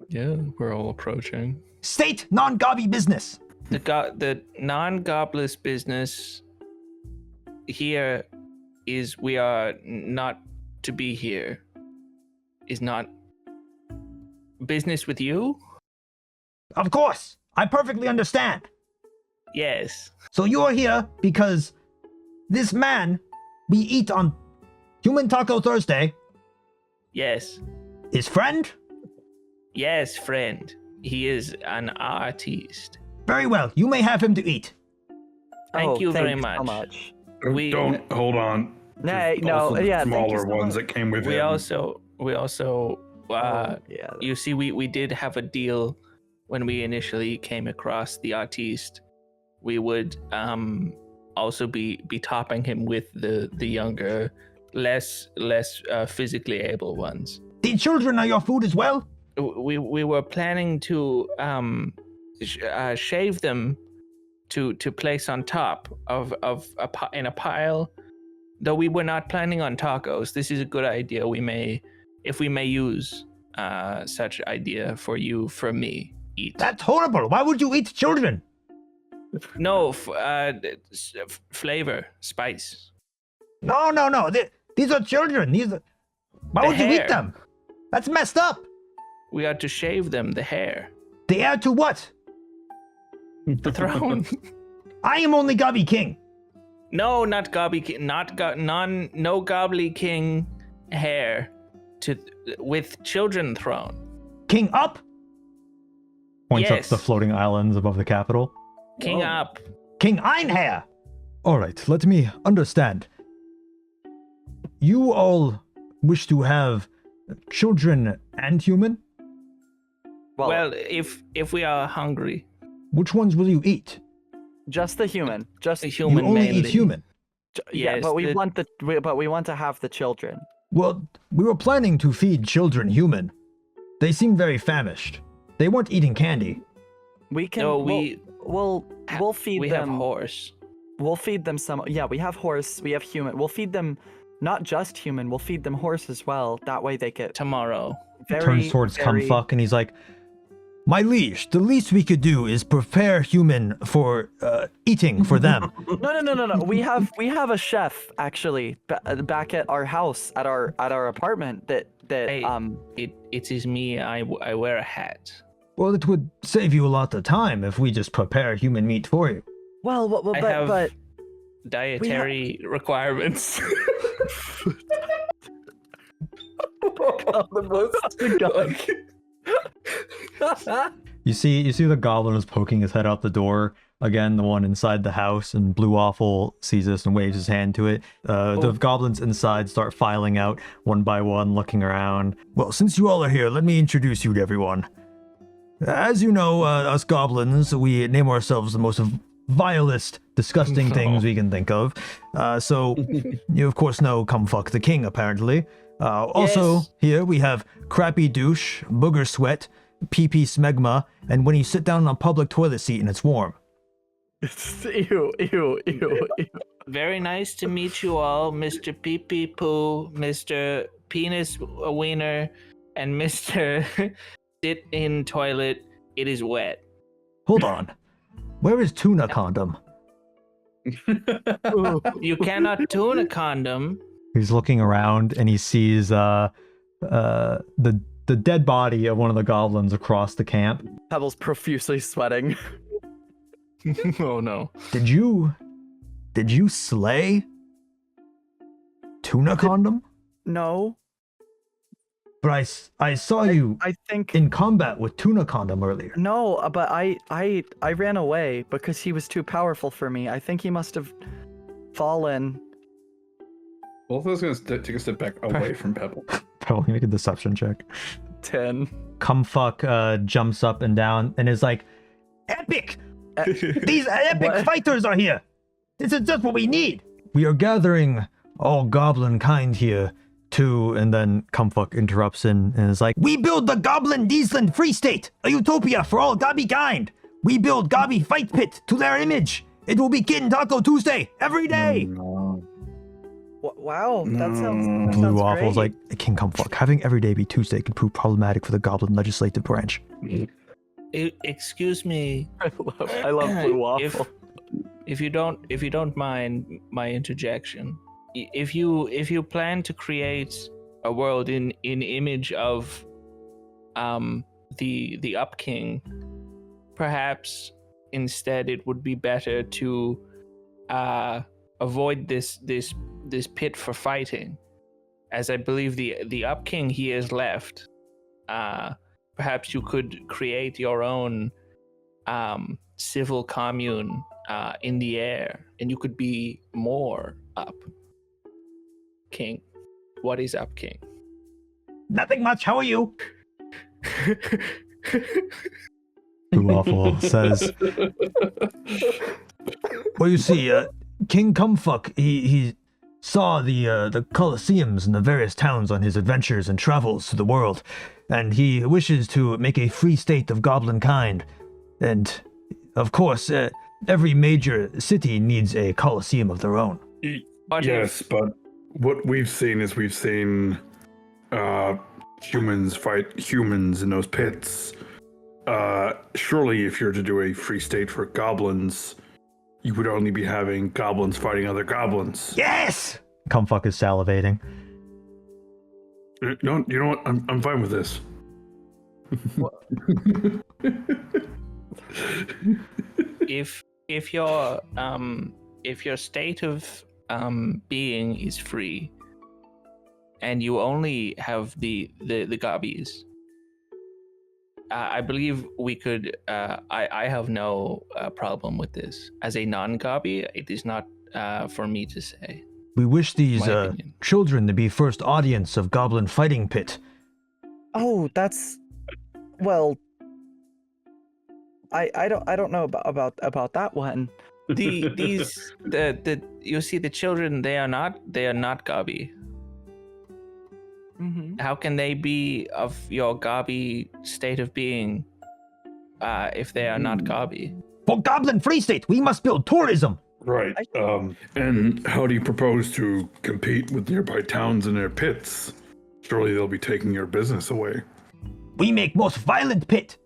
Yeah, we're all approaching. State non-Gobby business. The non-goblins business here is we are not to be here. Is not business with you? Of course, I perfectly understand. Yes. So you are here because this man we eat on Human Taco Thursday, Yes. his friend? Yes, friend. He is an artist. Very well, you may have him to eat. Thank you very thanks so much. much. We- Don't hold on. Nay, There's no, also the yeah, thank you smaller so ones much. that came with We him. also Yeah. you see we did have a deal when we initially came across the artiste. We would also be topping him with the younger, less physically able ones. The children are your food as well? We were planning to shave them to place on top of in a pile. Though we were not planning on tacos, this is a good idea. We may use such idea for me eat. That's horrible. Why would you eat children? No, flavor, spice. No. These are children. Why The would you eat hair. them? That's messed up. We are to shave them the hair, The heir to what? the throne. I am only Gobby King. No, not Gobby King, no Gobbly King hair with children throne. King up? Points up Yes. to the floating islands above the capital. King up. King Einhair. All right, let me understand. You all wish to have children and human? Well, if we are hungry, Which ones will you eat? just the human. Just the You human only mainly. eat human. yeah, yes, but we the- want to have the children. Well, we were planning to feed children human. They seem very famished. They weren't eating candy. We can. No, we'll feed we them. have horse. We'll feed them some. Yeah, we have horse. We have human. We'll feed them, not just human. We'll feed them horse as well. That way they get Tomorrow. very. Turns towards very, Cumfuck and he's like, My liege, the least we could do is prepare human for eating for them. No. We have a chef actually back at our house at our apartment that Hey, it is me. I wear a hat. Well, it would save you a lot of time if we just prepare human meat for you. well I have but dietary requirements. you see the goblin is poking his head out the door. Again, the one inside the house, and Blue Waffle sees this and waves his hand to it. The goblins inside start filing out one by one, looking around. Well, since you all are here, let me introduce you to everyone. As you know, us goblins, we name ourselves the most vilest, disgusting things we can think of. So, you of course know Cumfuck the King, apparently. Also, Yes. here we have Crappy Douche, Booger Sweat, PP Smegma, and when you sit down on a public toilet seat and it's warm. ew. Very nice to meet you all, Mr. Pee Pee Poo, Mr. Penis Wiener, and Mr. Sit in Toilet. It is wet. Hold on. Where is Tuna Condom? You cannot tune a condom. He's looking around and he sees the dead body of one of the goblins across the camp. Pebble's profusely sweating. Oh no. Did you slay Tuna Condom? No, But I saw you I think in combat with Tuna Condom earlier. no, but I ran away because he was too powerful for me. I think he must have fallen. Balthazar's going to take a step back away from Pebble. Probably make a deception check. 10. Cumfuck jumps up and down and is like, Epic! These epic What? fighters are here! This is just what we need! We are gathering all goblin kind here to, and then Cumfuck interrupts and is like, We build the Goblin Deez Free State, a utopia for all Gobby kind! We build Gobby Fight Pit to their image! It will be Kitten Taco Tuesday, every day! Wow, that sounds. No. That Blue sounds Waffle's great. like, King Cumfuck, having every day be Tuesday could prove problematic for the goblin legislative branch. Excuse me. I love Blue Waffle. If you don't mind my interjection, if you plan to create a world in image of the Up King, perhaps instead it would be better to avoid this pit for fighting, as I believe the Up King he is left. Perhaps you could create your own civil commune in the air, and you could be more Up King. What is Up King? Nothing much. How are you? Too awful says. Well, you see, King Cumfuck, he saw the Colosseums in the various towns on his adventures and travels to the world, and he wishes to make a free state of goblin kind. And, of course, every major city needs a Colosseum of their own. Yes, but what we've seen is humans fight humans in those pits. Surely if you're to do a free state for goblins, you would only be having goblins fighting other goblins. Yes! Cumfuck is salivating. No, you know what? I'm fine with this. If your state of being is free, and you only have the gobbies, I believe we could. I have no problem with this. As a non-gobby, it is not for me to say. We wish these My opinion. children to be first audience of Goblin Fighting Pit. Oh, that's well. I don't know about that one. The you see the children, they are not gobby. Mm-hmm. How can they be of your gobby state of being if they are not gobby? For Goblin Free State, we must build tourism. Right. And how do you propose to compete with nearby towns and their pits? Surely they'll be taking your business away. We make most violent pit.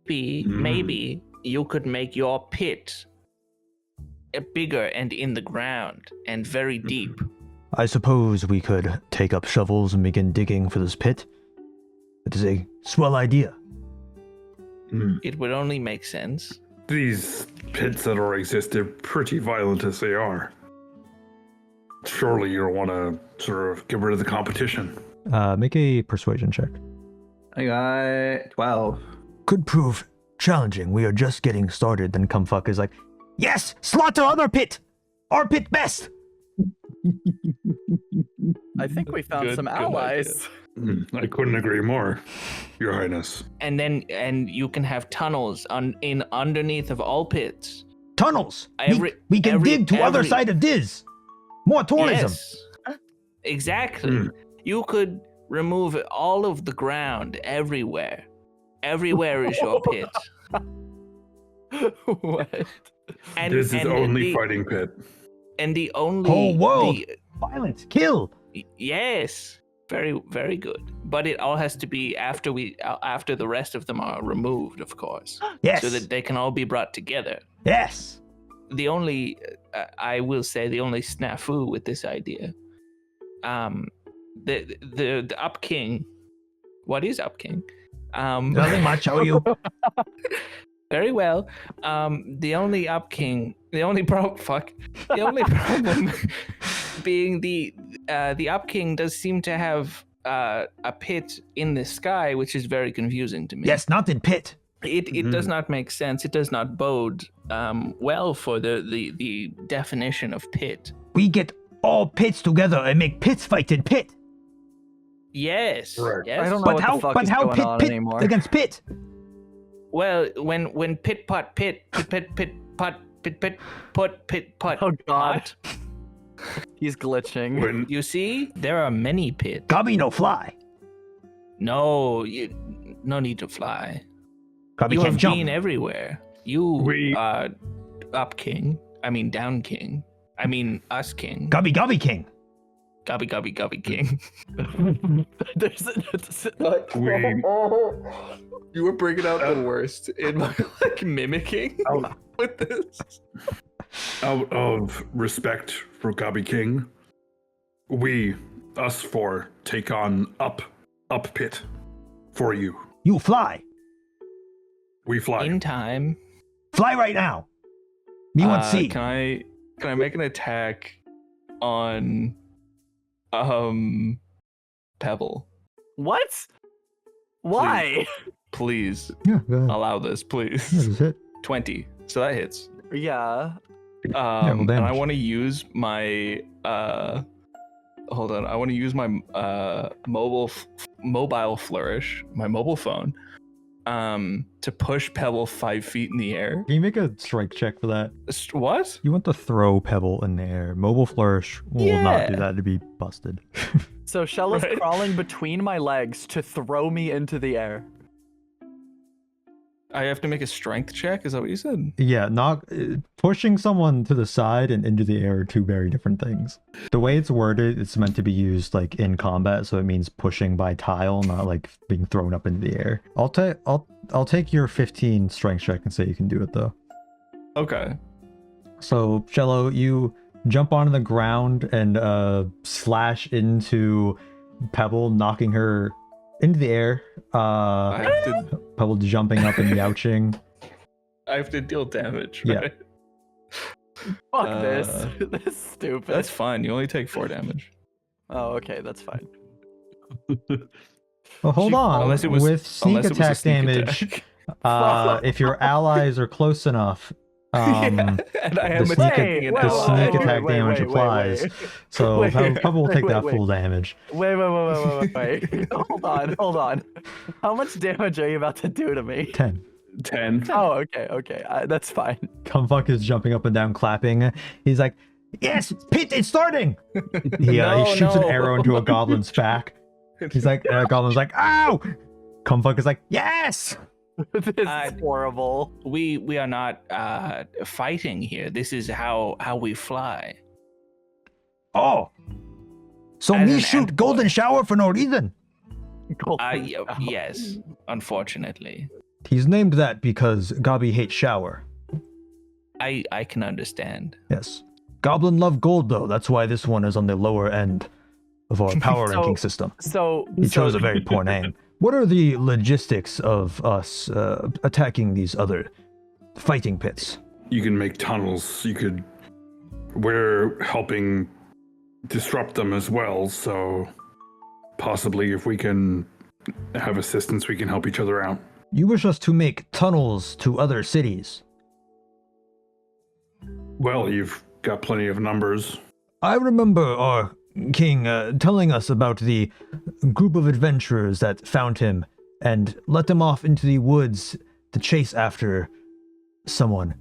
Maybe you could make your pit bigger and in the ground and very deep. I suppose we could take up shovels and begin digging for this pit. It is a swell idea. It would only make sense. These pits that already exist, they're pretty violent as they are. Surely you'll want to sort of get rid of the competition. Make a persuasion check. I got 12. Could prove challenging. We are just getting started. Then Cumfuck is like, yes, slaughter other pit. Our pit best. I think we found some allies. I couldn't agree more, Your Highness. And you can have tunnels underneath of all pits. Tunnels. We can dig to other side of Diz. More tourism. Yes, exactly. You could remove all of the ground everywhere. Everywhere is your pit. What? And, This is and only fighting pit. And the only Whole world. Violence. Kill. Yes, very, very good. But it all has to be after the rest of them are removed, of course. Yes. So that they can all be brought together. Yes. The only, I will say, the only snafu with this idea, the Up King. What is Up King? Nothing much. How are you? Very well. The only Up King. The only problem being the Up King does seem to have a pit in the sky, which is very confusing to me. Yes, not in pit. It does not make sense. It does not bode well for the definition of pit. We get all pits together and make pits fight in pit. Yes. Right. Yes. I don't know what the fuck is going on pit anymore. against pit? Well, when pit pot pit pot pit pot. Oh God. pot, He's glitching. you see, there are many pits. Gobby no fly. No, no need to fly. Gobby You can't have jump. been everywhere. We- Up King. I mean down King. I mean us King. Gobby King. Gobby King. We, You were bringing out the worst in my mimicking with this. out of respect for Gobby King, us four, take on up pit for you. You fly. We fly. In time. Fly right now. Me want see. Can Can I make an attack on Pebble? What? Why? Please Yeah, go ahead. allow this, please. Yeah, that's it. 20. So that hits. Yeah. roll And I damage. want to use my hold on. I want to use my mobile flourish, my mobile phone, to push Pebble 5 feet in the air. Can you make a strike check for that? What? You want to throw Pebble in the air. Mobile Flourish will not do Yeah. that to be busted. So Shello's Right. crawling between my legs to throw me into the air. I have to make a strength check? Is that what you said? Yeah, pushing someone to the side and into the air are two very different things. The way it's worded, it's meant to be used like in combat, so it means pushing by tile, not like being thrown up into the air. I'll take your 15 strength check and say you can do it though. Okay. So Shello, you jump onto the ground and slash into Pebble, knocking her into the air. I have to Pebble jumping up and youching. deal damage, Yeah. right? Fuck this. This is stupid. That's fine. You only take 4 damage. Oh, okay, that's fine. Well, hold on. Unless it was With sneak unless it was a attack sneak damage, attack. if your allies are close enough, Yeah, and I am the sneak, attacking an the ally. sneak attack damage applies. So Wait, Pebble will take wait, that wait. full damage. Wait. Hold on. How much damage are you about to do to me? 10. 10. Oh, okay. That's fine. Cumfuck is jumping up and down, clapping. He's like, "Yes, Pete, it's starting!" He shoots an arrow into a goblin's back. He's like, Goblin's like, "Ow!" Cumfuck is like, "Yes!" This is horrible. We are not fighting here. This is how we fly. Oh. So As me an shoot ant golden boy. shower for no reason. Yes, unfortunately. He's named that because Gobby hates shower. I can understand. Yes. Goblin love gold though. That's why this one is on the lower end of our power So- ranking system. So He chose a very poor name. What are the logistics of us attacking these other fighting pits? You can make tunnels. We're helping disrupt them as well, so possibly if we can have assistance, we can help each other out. You wish us to make tunnels to other cities. Well, you've got plenty of numbers. I remember our king telling us about the group of adventurers that found him and let them off into the woods to chase after someone.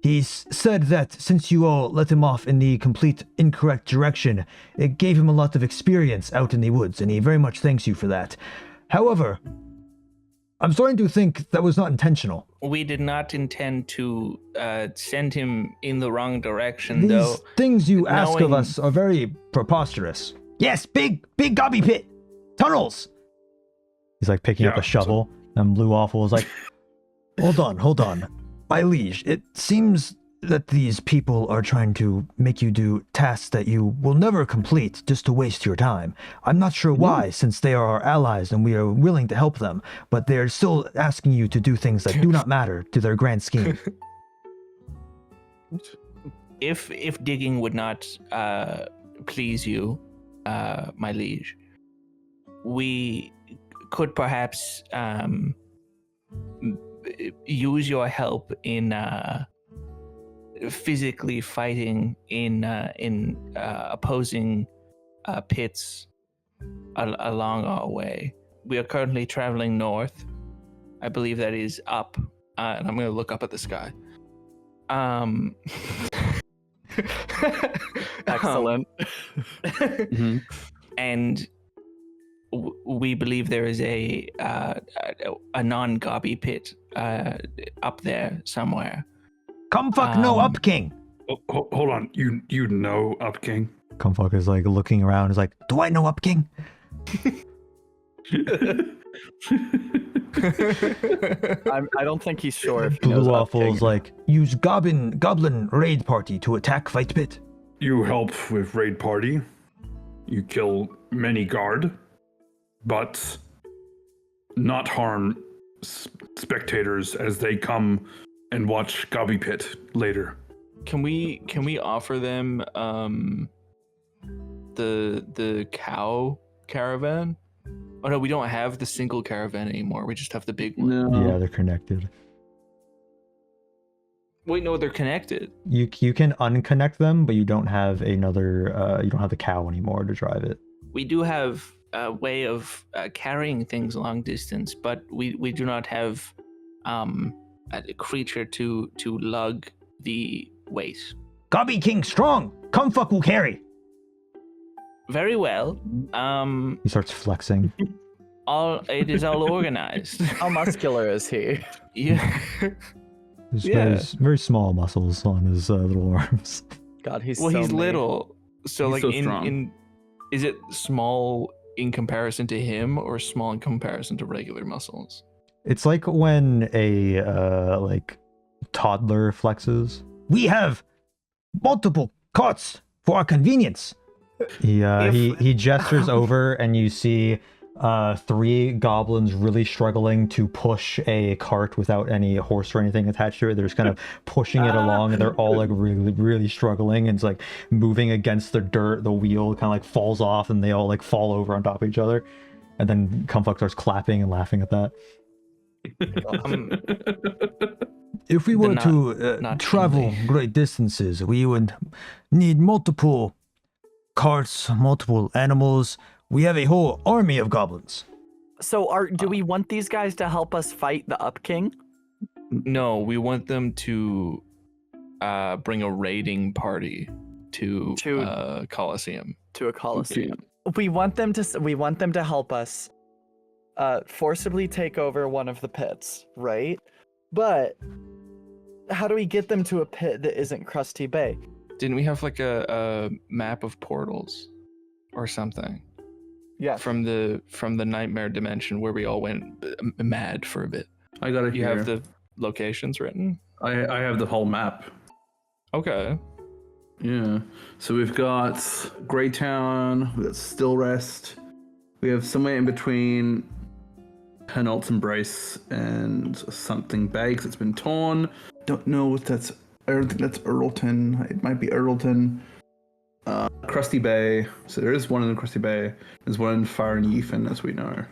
He said that since you all let him off in the complete incorrect direction, it gave him a lot of experience out in the woods, and he very much thanks you for that. However, I'm starting to think that was not intentional. We did not intend to send him in the wrong direction, These though. things you ask of knowing- us are very preposterous. Yes, big gobby pit! Tunnels! He's like picking up Yeah, a shovel, and Blue Waffle is like, Hold on. My liege, it seems that these people are trying to make you do tasks that you will never complete just to waste your time. I'm not sure why, since they are our allies and we are willing to help them, but they're still asking you to do things that do not matter to their grand scheme. If digging would not please you, my liege, we could perhaps use your help in physically fighting in opposing pits along our way. We are currently traveling north. I believe that is up, and I'm going to look up at the sky. Excellent. And we believe there is a non-gobby pit up there somewhere. Come fuck no Um, up, king! Oh, hold on. You know Up King? Cumfuck is like looking around, is like, Do I know up, king? I don't think he's sure if he Blue knows Waffle Upking. is like, Use goblin raid party to attack fight pit. You help with raid party. You kill many guard, but not harm spectators as they come and watch Gobby Pit later. Can we offer them the cow caravan? Oh no, we don't have the single caravan anymore. We just have the big one. No. Yeah, they're connected. Wait, no, they're connected. You can unconnect them, but you don't have another. You don't have the cow anymore to drive it. We do have a way of carrying things long distance, but we do not have a creature to lug the weight. Gobby King strong. Come fuck will carry. Very well. He starts flexing. It is all organized. How muscular is he? Yeah. There's Yeah. very small muscles on his little arms. God, he's Well, so he's mean. little, so He's like so in strong. is it small in comparison to him or small in comparison to regular muscles? It's like when a like toddler flexes. We have multiple carts for our convenience. He gestures over, and you see 3 goblins really struggling to push a cart without any horse or anything attached to it. They're just kind of pushing it along, and they're all like really struggling, and it's like moving against the dirt. The wheel kind of like falls off, and they all like fall over on top of each other. And then Comfuck starts clapping and laughing at that. If we were Not- to not travel friendly. great distances, we would need multiple carts, multiple animals. We have a whole army of goblins. So, do we want these guys to help us fight the Up King? No, we want them to bring a raiding party to Colosseum. To a coliseum. We want them to help us forcibly take over one of the pits, right? But how do we get them to a pit that isn't Krusty Bay? Didn't we have like a map of portals or something Yeah. from the nightmare dimension where we all went mad for a bit? I got it You here. have the locations written? I have the whole map. Okay. Yeah. So we've got Greytown, we've got Stillrest. We have somewhere in between Hernalt's Embrace and something Bay because it's been torn. Don't know if that's. I don't think that's Earlton. It might be Earlton. Krusty Bay. So there is one in Krusty Bay. There's one in Fire and Yethan, as we know.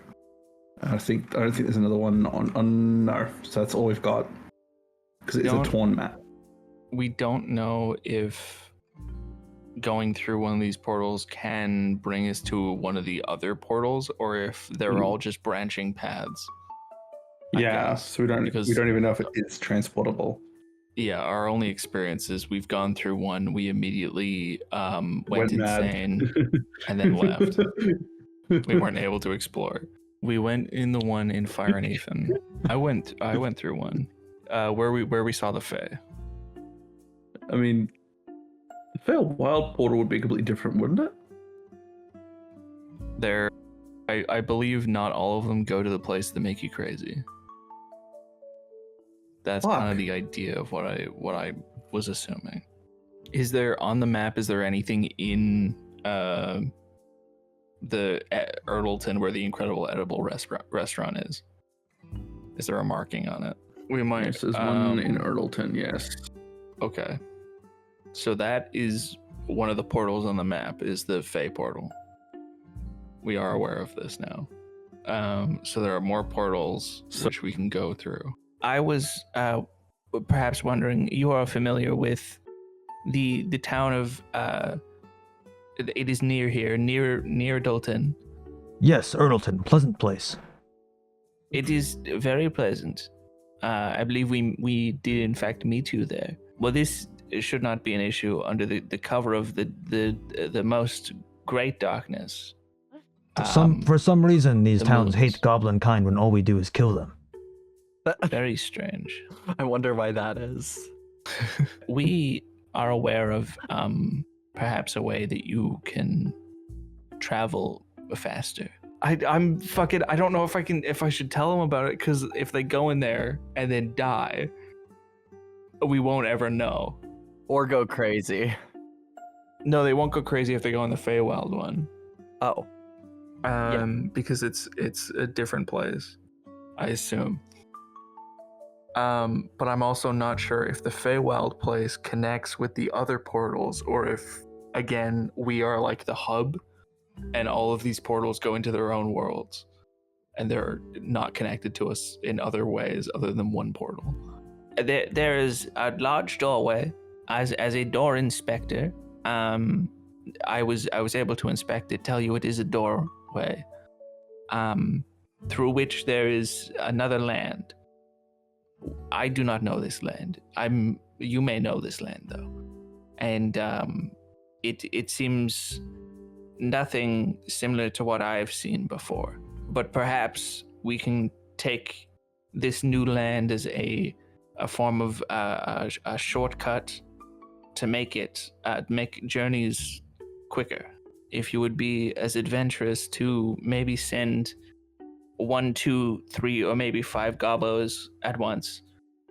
I don't think there's another one on no. So that's all we've got because it's a Don't- torn map. We don't know if going through one of these portals can bring us to one of the other portals or if they're all just branching paths. I Yeah. guess, So we don't because- even know if it is transportable. Yeah, our only experience is we've gone through one, we immediately went mad. insane and then left. We weren't able to explore. We went in the one in Fire and Yethan. I went through one where we saw the Fae. I mean, the Fail Wild portal would be completely different, wouldn't it? There, I believe not all of them go to the place that make you crazy. That's kind Fuck. of the idea of what I was assuming. Is there on the map? Is there anything in the Earlton where the Incredible Edible restaurant is? Is there a marking on it? We might. Yes, there's one in Earlton, yes. Okay. So that is one of the portals on the map, is the Fae portal. We are aware of this now. So there are more portals which we can go through. I was perhaps wondering, you are familiar with the town of it is near here, near Dalton. Yes, Earlton, pleasant place. It is very pleasant. I believe we did in fact meet you there. Well, this should not be an issue under the cover of the most great darkness. For some reason, these the towns hate moons. goblin kind when all we do is kill them. Very strange. I wonder why that is. We are aware of perhaps a way that you can travel faster. I'm fucking. I don't know if I should tell them about it, because if they go in there and then die, we won't ever know. Or go crazy. No, they won't go crazy if they go in the Feywild one. Oh. Because it's a different place, I assume. But I'm also not sure if the Feywild place connects with the other portals, or if, again, we are like the hub, and all of these portals go into their own worlds, and they're not connected to us in other ways other than one portal. There is a large doorway. As a door inspector, I was able to inspect it. Tell you it is a doorway, through which there is another land. I do not know this land. You may know this land though, and it seems nothing similar to what I have seen before. But perhaps we can take this new land as a form of a shortcut to make journeys quicker. If you would be as adventurous to maybe send 1, 2, 3, or maybe 5 gobos at once.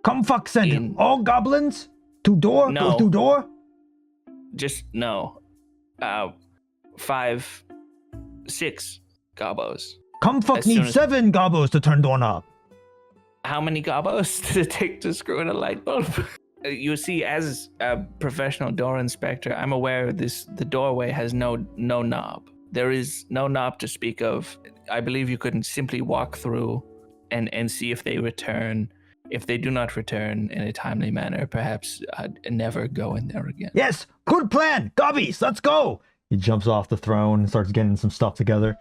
Come fuck send all goblins to door? No. Go through door? Just no. 5, 6 gobos. Come fuck As soon need as- 7 gobos to turn doorknob. How many gobos did it take to screw in a light bulb? You see, as a professional door inspector, I'm aware the doorway has no knob. There is no knob to speak of. I believe you couldn't simply walk through and see if they return. If they do not return in a timely manner, perhaps I'd never go in there again. Yes, good plan. Gobbies, let's go. He jumps off the throne and starts getting some stuff together.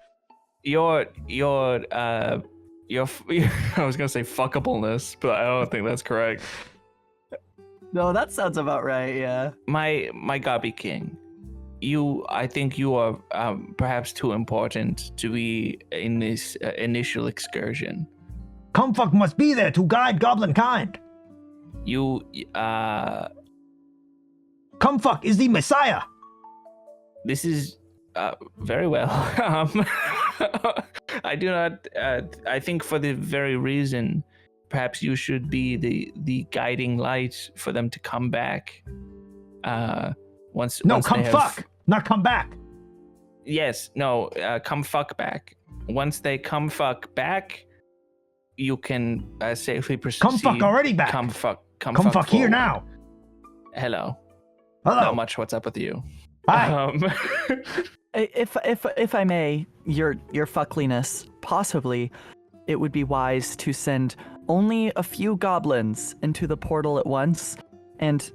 Your I was gonna say fuckableness, but I don't think that's correct. No, that sounds about right. Yeah. My Gobby King, I think you are perhaps too important to be in this initial excursion. Comfuck must be there to guide goblin kind. Comfuck is the messiah. This is very well. I do not. I think for the very reason, perhaps you should be the guiding light for them to come back. Once Come they fuck, not come back. Yes, no, come fuck back. Once they come fuck back, you can safely proceed. Come fuck already back. Come fuck Here forward. now. Hello. Hello. Not much. What's up with you? Hi. If I may, your fuckliness, possibly it would be wise to send only a few goblins into the portal at once and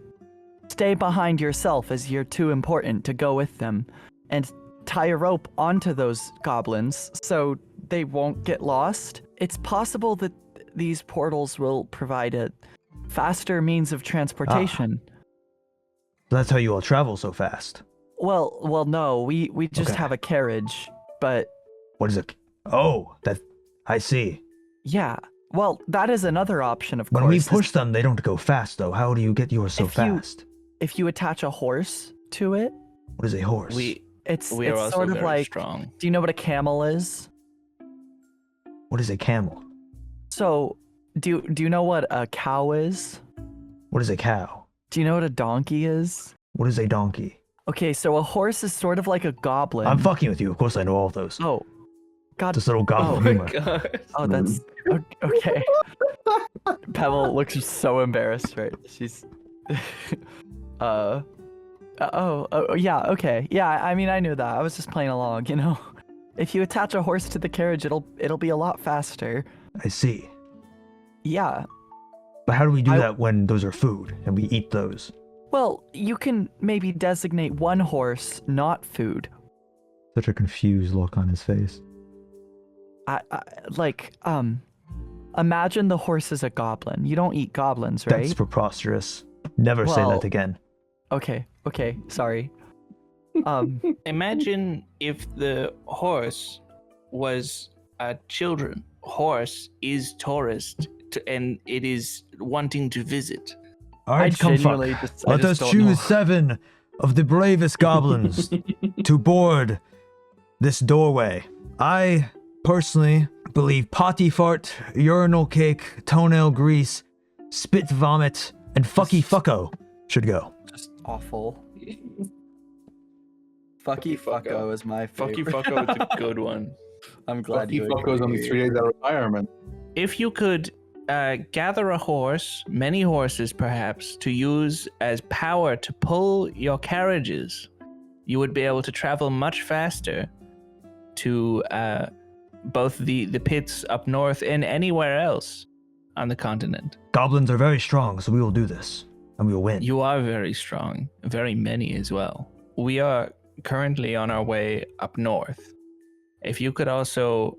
stay behind yourself, as you're too important to go with them, and tie a rope onto those goblins so they won't get lost. It's possible that these portals will provide a faster means of transportation. That's how you all travel so fast. Well, no, we just Okay. have a carriage, but What is it? Oh, that I see. yeah. Well, that is another option, of When course. we is push them, they don't go fast though. How do you get yours so If you- fast? if you attach a horse to it, What is a horse? it's We are also sort of very like. strong. Do you know what a camel is? What is a camel? So, do you know what a cow is? What is a cow? Do you know what a donkey is? What is a donkey? Okay, so a horse is sort of like a goblin. I'm fucking with you. Of course I know all of those. Oh, God. This little goblin Oh, humor. God. Oh, that's okay. Pebble looks so embarrassed, right? She's. Oh, yeah. Okay, yeah. I mean, I knew that. I was just playing along, you know. If you attach a horse to the carriage, it'll be a lot faster. I see. Yeah. But how do we do that when those are food and we eat those? Well, you can maybe designate one horse not food. Such a confused look on his face. Imagine the horse is a goblin. You don't eat goblins, right? That's preposterous. Never say Well- that again. Okay, sorry. Imagine if the horse was a children. Horse is tourist, and it is wanting to visit. All right, come fuck. Let us choose 7 of the bravest goblins to board this doorway. I personally believe potty fart, urinal cake, toenail grease, spit vomit, and fucky fucko should go. Just awful. Fucky fucko is my Fucky favorite. fucko is a good one. I'm glad Fucky you fuck goes on the agree. 3 days out of retirement. If you could gather a horse, many horses perhaps, to use as power to pull your carriages. You would be able to travel much faster to both the pits up north and anywhere else on the continent. Goblins are very strong, so we will do this, and we will win. You are very strong, very many as well. We are currently on our way up north. If you could also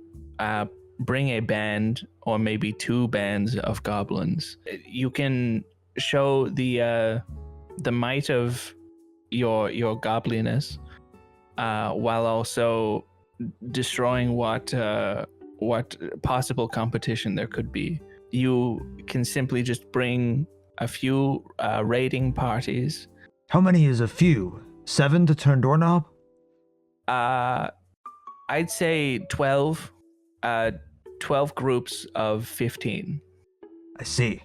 bring a band or maybe 2 bands of goblins, you can show the might of your gobliness while also destroying what possible competition there could be. You can simply just bring a few raiding parties. How many is a few? 7 to turn doorknob? I'd say 12. 12 groups of 15. I see.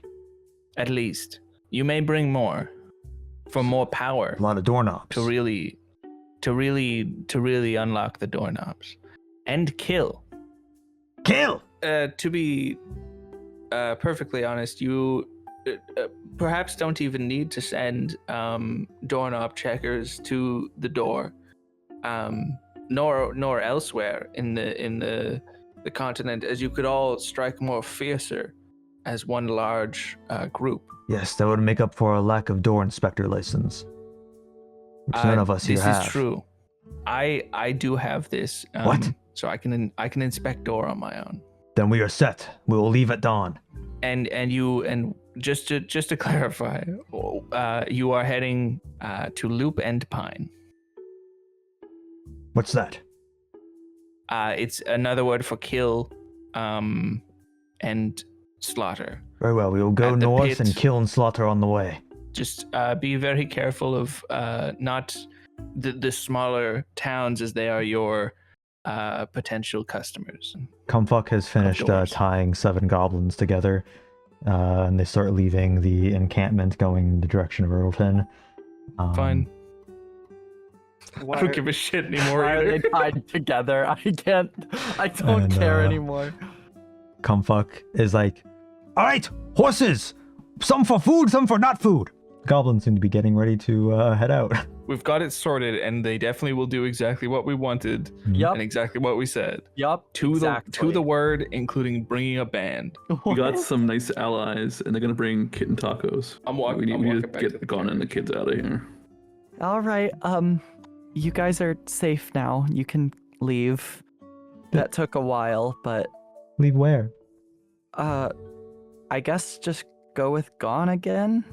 At least. You may bring more for more power A lot of doorknobs. to really unlock the doorknobs and kill. Kill! To be perfectly honest, you perhaps don't even need to send doorknob checkers to the door, nor elsewhere in the continent, as you could all strike more fiercer as one large group. Yes, that would make up for a lack of door inspector license, which none of us here have. This is true. I do have this. What? So I can inspect door on my own. Then we are set. We will leave at dawn. And just to clarify, you are heading to Loop and Pine. What's that? It's another word for kill, and slaughter. Very well, we will go At the north pit. and kill and slaughter on the way. Just be very careful of not the smaller towns, as they are your potential customers. Kumfuck has finished doors. tying 7 goblins together, and they start leaving the encampment, going in the direction of Earlton. Fine. Why I don't give a shit anymore Why are either. they tied together? I don't And, care anymore. Kumfuck is like, All right, horses! Some for food, some for not food. goblins seem to be getting ready to head out. We've got it sorted, and they definitely will do exactly what we wanted Yup. and exactly what we said. Yup. To exactly. the word, including bringing a band. We got some nice allies, and they're gonna bring kitten tacos. I'm walking. We need, I'm we walking need to back get to the Gon and the kids out of here. All right. You guys are safe now. You can leave. That took a while, but Leave where? I guess just go with Gon again.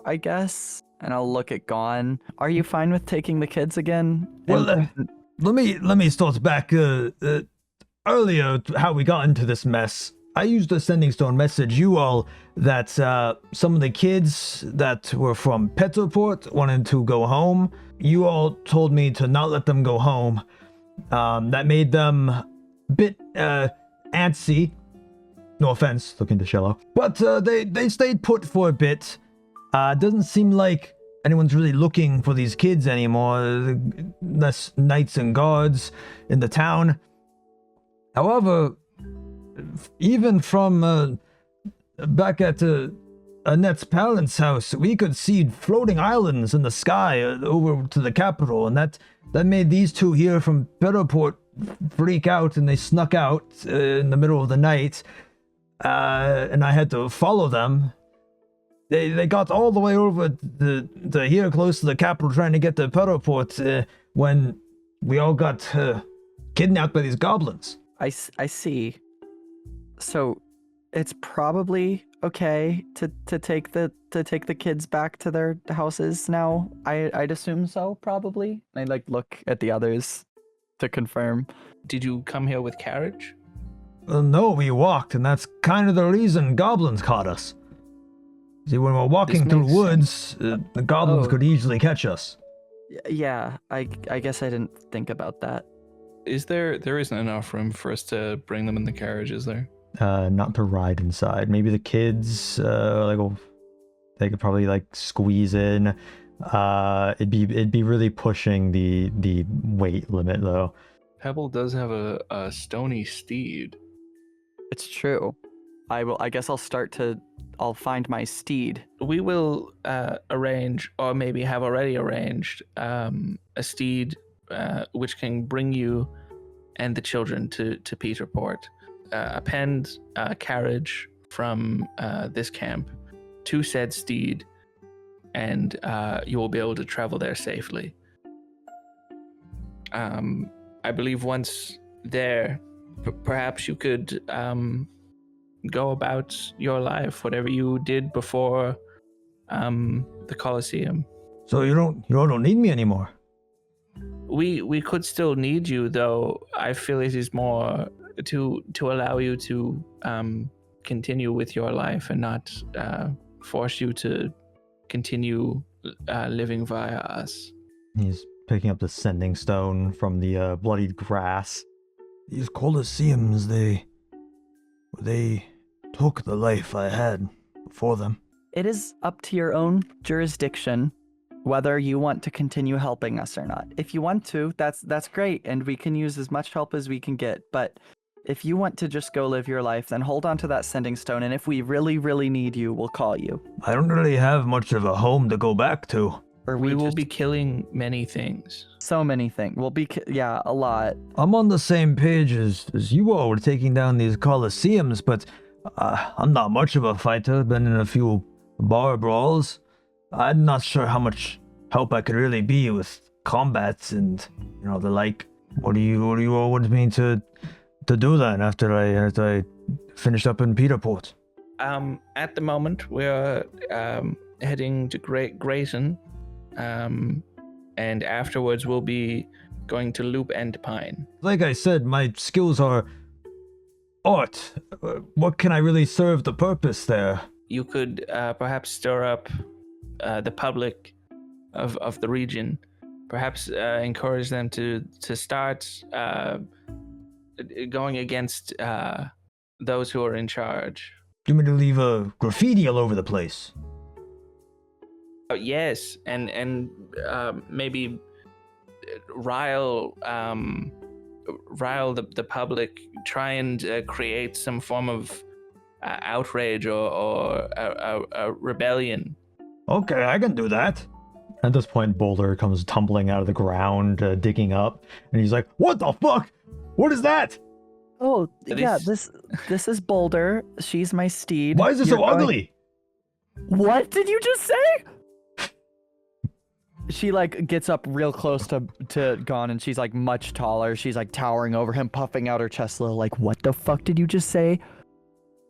I guess. And I'll look at Gon. Are you fine with taking the kids again? Well, And- let me start back earlier how we got into this mess. I used a sending stone message you all that some of the kids that were from Petroport wanted to go home. You all told me to not let them go home. That made them a bit antsy. No offense, looking to Shello. But they stayed put for a bit. Doesn't seem like anyone's really looking for these kids anymore. Less knights and guards in the town. However, even from back at Annette's parents' house, we could see floating islands in the sky over to the capital, and that made these two here from Petroport freak out, and they snuck out in the middle of the night, and I had to follow them. They got all the way over to here, close to the capital, trying to get to Petroport when we all got kidnapped by these goblins. I see. So, it's probably okay to take the kids back to their houses now. I'd assume so, probably. I look at the others to confirm. Did you come here with carriage? No, we walked, and that's kind of the reason goblins caught us. See, when we're walking This through makes woods, the goblins Oh. could easily catch us. Yeah, I guess I didn't think about that. There isn't enough room for us to bring them in the carriage, is there? Not to ride inside. Maybe the kids, they could probably squeeze in. It'd be really pushing the weight limit though. Pebble does have a stony steed. It's true. I guess I'll find my steed. We will arrange, or maybe have already arranged, a steed which can bring you and the children to Peterport. Append a carriage from this camp to said steed, and you will be able to travel there safely. I believe once there, perhaps you could go about your life, whatever you did before the Colosseum. So you don't need me anymore. We could still need you, though. I feel it is more to allow you to continue with your life and not force you to continue living via us. He's picking up the sending stone from the bloodied grass. These Colosseums, they took the life I had before them. It is up to your own jurisdiction whether you want to continue helping us or not. If you want to, that's great, and we can use as much help as we can get. But if you want to just go live your life, then hold on to that sending stone, and if we really, really need you, we'll call you. I don't really have much of a home to go back to. Or We will just- be killing many things. so many things. We'll be a lot. I'm on the same page as you all with taking down these Colosseums, but I'm not much of a fighter. Been in a few bar brawls. I'm not sure how much help I could really be with combats and the like. What do you all want me to do then after I finish up in Peterport? At the moment, we're heading to Grayson, and afterwards we'll be going to Loop and Pine. Like I said, my skills are art. What can I really serve the purpose there? You could perhaps stir up the public of the region, perhaps encourage them to start going against those who are in charge. You want me to leave a graffiti all over the place? Yes, and maybe rile the public, try and create some form of outrage or a rebellion. Okay, I can do that. At this point, Boulder comes tumbling out of the ground, digging up, and he's like, "What the fuck? What is that? Oh, It yeah, is- this is Boulder. She's my steed. Why is it You're so going- ugly?" What did you just say? She gets up real close to Gon, and she's much taller. She's towering over him, puffing out her chest a little. What the fuck did you just say?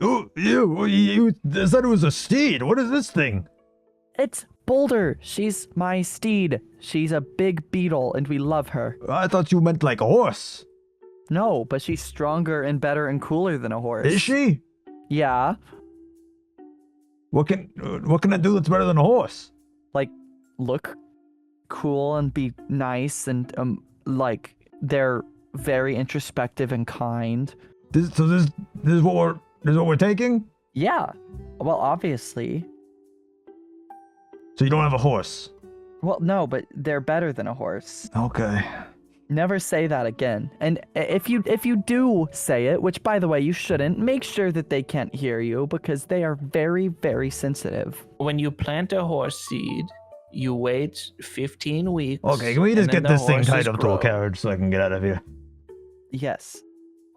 Oh, you said it was a steed. What is this thing? It's Boulder. She's my steed. She's a big beetle, and we love her. I thought you meant like a horse. No, but she's stronger and better and cooler than a horse. Is she? Yeah. What can I do that's better than a horse? Look cool and be nice, and they're very introspective and kind. This is what we're taking? Yeah. Well, obviously. So you don't have a horse? Well, no, but they're better than a horse. Okay. Never say that again. And if you do say it, which by the way you shouldn't, make sure that they can't hear you because they are very, very sensitive. When you plant a horse seed, you wait 15 weeks. Okay, can we just and then get the this thing horses tied up to a grow. carriage so I can get out of here? Yes.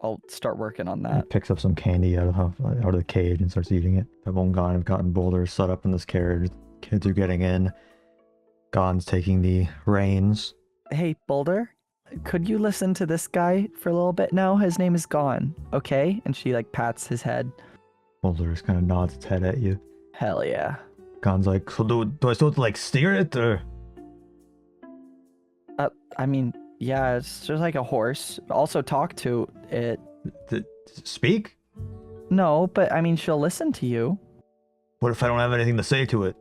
I'll start working on He that. picks up some candy out of the cage and starts eating it. Pebble and Gon have gotten Boulder set up in this carriage. Kids are getting in. Gon's taking the reins. Hey, Boulder, could you listen to this guy for a little bit now? His name is Gon, okay? And she pats his head. Boulder just kind of nods its head at you. Hell yeah. Gon's like, So do I still have to steer it or? I mean, yeah, it's just like a horse. Also talk to it. Speak? No, but I mean, she'll listen to you. What if I don't have anything to say to it?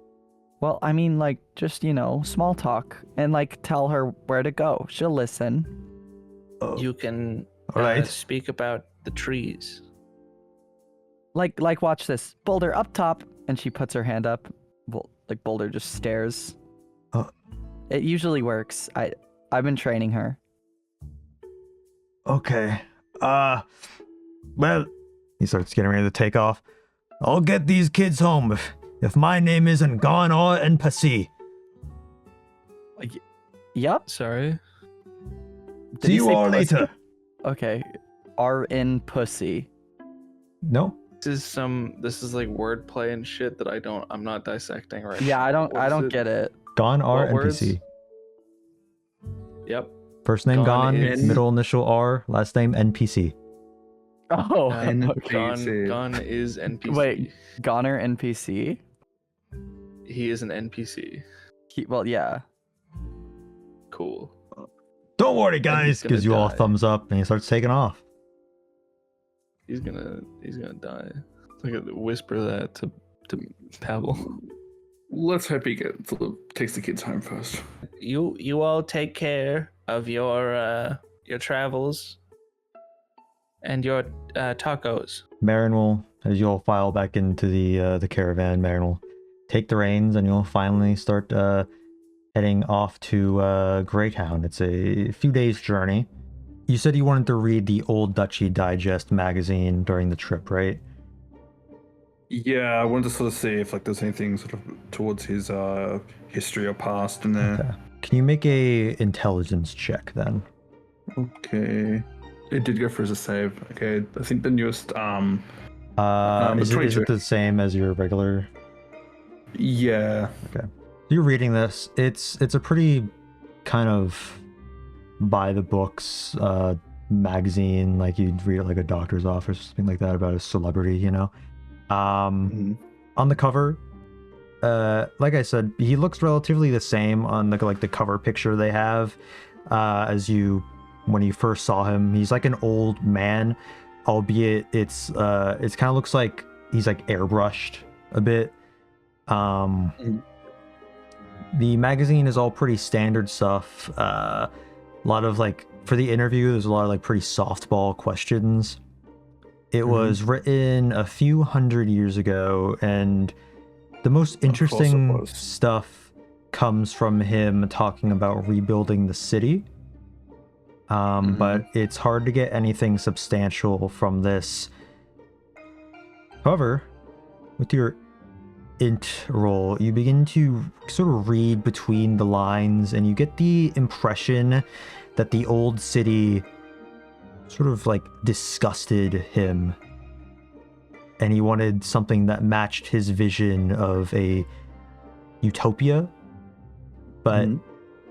Well, I mean, just, small talk and tell her where to go. She'll listen. You can All right. speak about the trees. Watch this. Boulder up top, and she puts her hand up. Well, Boulder just stares. It usually works. I've been training her. Okay. Well, He starts getting ready to take off. I'll get these kids home if my name isn't Gone or NPC. Yep. Sorry. Did See he you say all pussy? later. Okay. R in pussy. No. This is like wordplay and shit that I'm not dissecting right Yeah, now. I don't What is it? get it. Gone R What words? NPC. Yep. First name Gone Gone, is- middle initial R, last name NPC. Oh, NPC. Gone is NPC. Wait. Goner NPC. He is an NPC. Well, yeah. Cool. Don't worry, he's guys. gonna Gives you all a die. thumbs up and he starts taking off. He's gonna die. Like whisper that to Pebble. Let's hope he takes the kids home first. You all take care of your travels and your tacos. Mherren will, as you all file back into the caravan, Mherren will take the reins and you'll finally start heading off to Greytown. It's a few days journey. You said you wanted to read the Old Duchy Digest magazine during the trip, right? Yeah, I wanted to sort of see if like there's anything sort of towards his history or past in there. Okay. Can you make a intelligence check then? Okay. It did go for as a save. Okay, I think the newest Is 22. it the same as your regular? Yeah. You're reading this. It's a pretty kind of by the books magazine, like you'd read at like a doctor's office or something like that about a celebrity, you know. Mhm. On the cover, like I said, he looks relatively the same on the cover picture they have as you when you first saw him. He's like an old man, albeit it's kind of looks like he's like airbrushed a bit. The magazine is all pretty standard stuff. A lot of like for the interview, there's a lot of like pretty softball questions. It was written a few hundred years ago, and the most interesting was. stuff comes from him talking about rebuilding the city. But it's hard to get anything substantial from this. However, with your int roll, you begin to sort of read between the lines, and you get the impression that the old city sort of like disgusted him, and he wanted something that matched his vision of a utopia, but